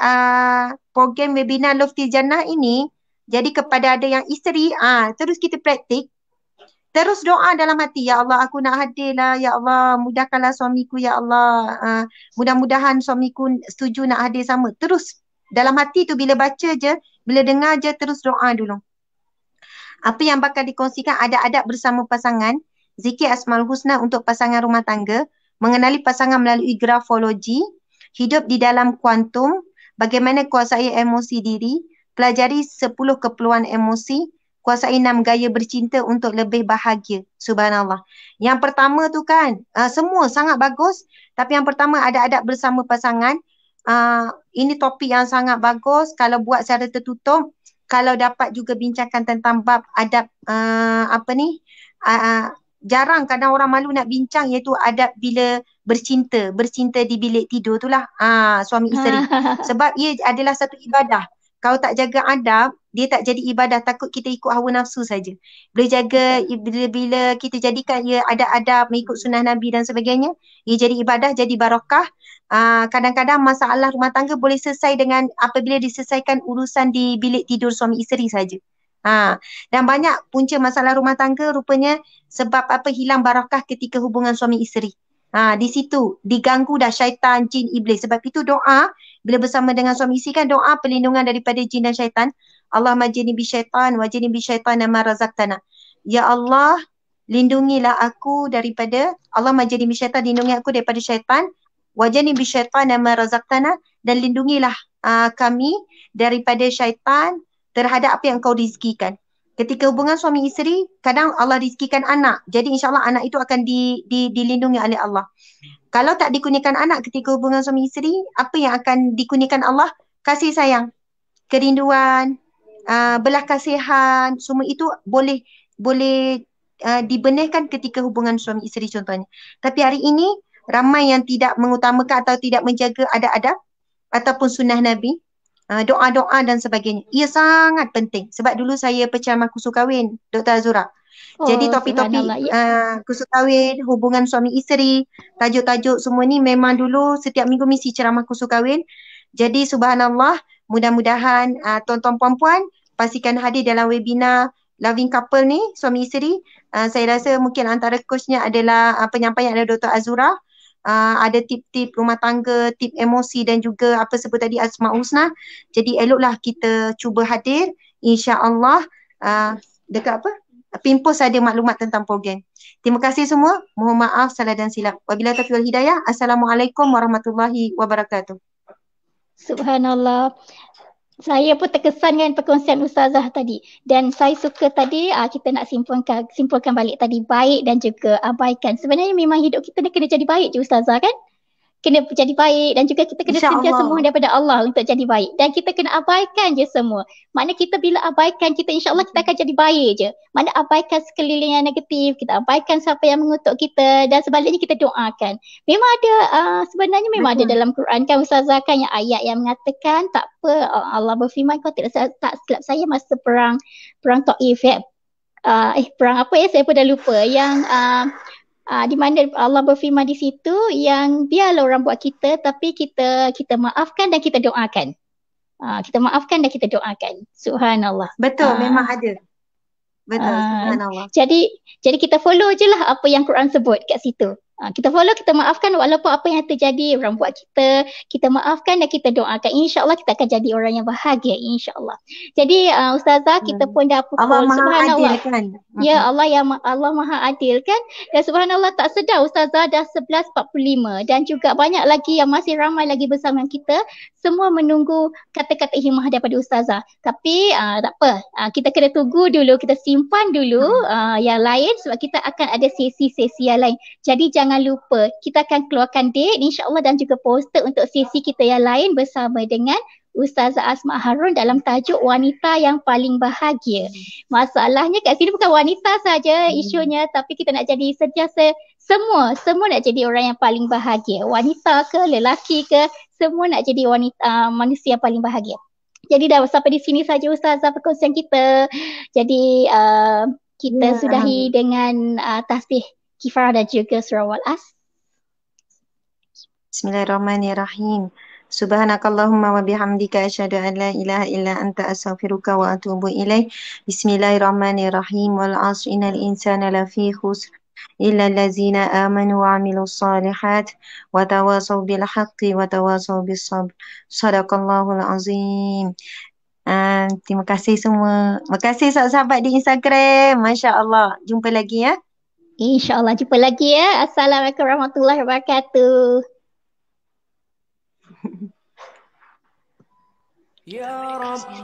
program webinar Love Till Jannah ini, jadi kepada ada yang isteri, terus kita praktik, terus doa dalam hati, Ya Allah aku nak hadir lah, Ya Allah mudahkanlah suamiku, Ya Allah mudah-mudahan suamiku setuju nak hadir sama. Terus dalam hati tu bila baca je, bila dengar je, terus doa dulu. Apa yang bakal dikongsikan, ada adab bersama pasangan, zikir Asmaul Husna untuk pasangan rumah tangga, mengenali pasangan melalui grafologi, hidup di dalam kuantum, bagaimana kuasai emosi diri, pelajari 10 keperluan emosi, kuasai 6 gaya bercinta untuk lebih bahagia. Subhanallah. Yang pertama tu kan, semua sangat bagus, tapi yang pertama ada adab bersama pasangan. Ini topik yang sangat bagus kalau buat secara tertutup, kalau dapat juga bincangkan tentang bab adab jarang, kadang orang malu nak bincang, iaitu adab bila bercinta di bilik tidur tu lah, suami isteri. Sebab ia adalah satu ibadah. Kalau tak jaga adab, dia tak jadi ibadah, takut kita ikut hawa nafsu saja. Bila kita jadikan ia ada adab, mengikut sunnah Nabi dan sebagainya, ia jadi ibadah, jadi barakah. Kadang-kadang masalah rumah tangga boleh selesai dengan apabila diselesaikan urusan di bilik tidur suami isteri saja. Dan banyak punca masalah rumah tangga rupanya sebab hilang barakah ketika hubungan suami isteri. Di situ diganggu dah syaitan, jin, iblis. Sebab itu doa bila bersama dengan suami isteri kan, doa perlindungan daripada jin dan syaitan. Allahumma janibi syaitan wa janibi syaitan ma razaqtana. Ya Allah, lindungilah aku daripada, Allahumma janibi syaitan, lindungi aku daripada syaitan, wa janibi syaitan ma razaqtana, dan lindungilah kami daripada syaitan terhadap apa yang kau rizkikan. Ketika hubungan suami isteri, kadang Allah rizkikan anak. Jadi insyaAllah anak itu akan dilindungi oleh Allah. Kalau tak dikurniakan anak ketika hubungan suami isteri, apa yang akan dikurniakan Allah? Kasih sayang, kerinduan, belas kasihan, semua itu boleh dibenarkan ketika hubungan suami isteri contohnya. Tapi hari ini, ramai yang tidak mengutamakan atau tidak menjaga adab-adab ataupun sunnah Nabi. Doa-doa dan sebagainya. Ia sangat penting. Sebab dulu saya pecahan kursus kahwin, Dr. Azura. Jadi topik-topik kursus kahwin, hubungan suami isteri, tajuk-tajuk semua ni memang dulu setiap minggu mesti ceramah kursus kahwin. Jadi subhanallah, Mudah-mudahan tuan-tuan puan-puan pastikan hadir dalam webinar Loving Couple ni, suami isteri. Saya rasa mungkin antara coachnya adalah penyampaian adalah Dr. Azura. Ada tip-tip rumah tangga, tip emosi dan juga apa sebut tadi Asmaul Husna. Jadi eloklah kita cuba hadir. InsyaAllah dekat apa? Pimpos ada maklumat tentang program. Terima kasih semua. Mohon maaf salah dan silap. Wabillahi taufiq wal hidayah. Assalamualaikum warahmatullahi wabarakatuh. Subhanallah. Saya pun terkesan dengan perkongsian Ustazah tadi. Dan saya suka tadi kita nak simpulkan balik tadi, baik dan juga abaikan. Sebenarnya memang hidup kita ni kena jadi baik je Ustazah kan? Kena jadi baik dan juga kita kena sentiasa mohon daripada Allah untuk jadi baik. Dan kita kena abaikan je semua. Makna kita bila abaikan kita, insyaAllah kita akan jadi baik je. Makna abaikan sekeliling yang negatif, kita abaikan siapa yang mengutuk kita dan sebaliknya kita doakan. Memang ada, sebenarnya memang ada dalam Quran kan Ustazah kan yang ayat yang mengatakan tak apa, Allah berfirman kalau tak silap saya masa perang Taif ya. Perang apa ya, saya pun dah lupa. Yang di mana Allah berfirman di situ yang biarlah orang buat kita tapi kita maafkan dan kita doakan. Kita maafkan dan kita doakan. Subhanallah. Betul, memang ada. Betul, subhanallah. Jadi kita follow je lah apa yang Quran sebut kat situ. Kita follow, kita maafkan walaupun apa yang terjadi orang buat kita maafkan dan kita doakan. InsyaAllah kita akan jadi orang yang bahagia, insyaAllah. Jadi Ustazah, kita pun dah pukul. Allah Maha Subhanallah. Adil kan? Ya Allah Maha Adil kan. Dan subhanallah tak sedar Ustazah dah 11.45 dan juga banyak lagi yang masih ramai lagi bersama kita. Semua menunggu kata-kata hikmah daripada Ustazah. Tapi tak apa, kita kena tunggu dulu, kita simpan dulu yang lain sebab kita akan ada sesi-sesi yang lain. Jadi jangan lupa, kita akan keluarkan date insyaAllah dan juga poster untuk sesi kita yang lain bersama dengan Ustazah Asma Harun dalam tajuk wanita yang paling bahagia. Masalahnya kat sini bukan wanita saja isunya, tapi kita nak jadi sentiasa semua nak jadi orang yang paling bahagia. Wanita ke, lelaki ke, semua nak jadi manusia yang paling bahagia. Jadi dah sampai di sini saja Ustazah perkongsian kita. Jadi kita sudahi dengan tasbih kifarah dan juga surah Wal-As. Bismillahirrahmanirrahim. Subhanakallahumma wa bihamdika asyhadu an la ilaha illa anta astaghfiruka wa atubu ilaik. Bismillahirrahmanirrahim. Wal 'asri innal insana lafi khusr illa allazina amanu wa 'amilus solihat wa tawasaw bil haqqi wa tawasaw bis sabr. Shadaqallahul azim. Terima kasih semua. Terima kasih sahabat-sahabat di Instagram. Masya-Allah. Jumpa lagi ya. InsyaAllah jumpa lagi ya. Assalamualaikum warahmatullahi wabarakatuh. Ya Rabb.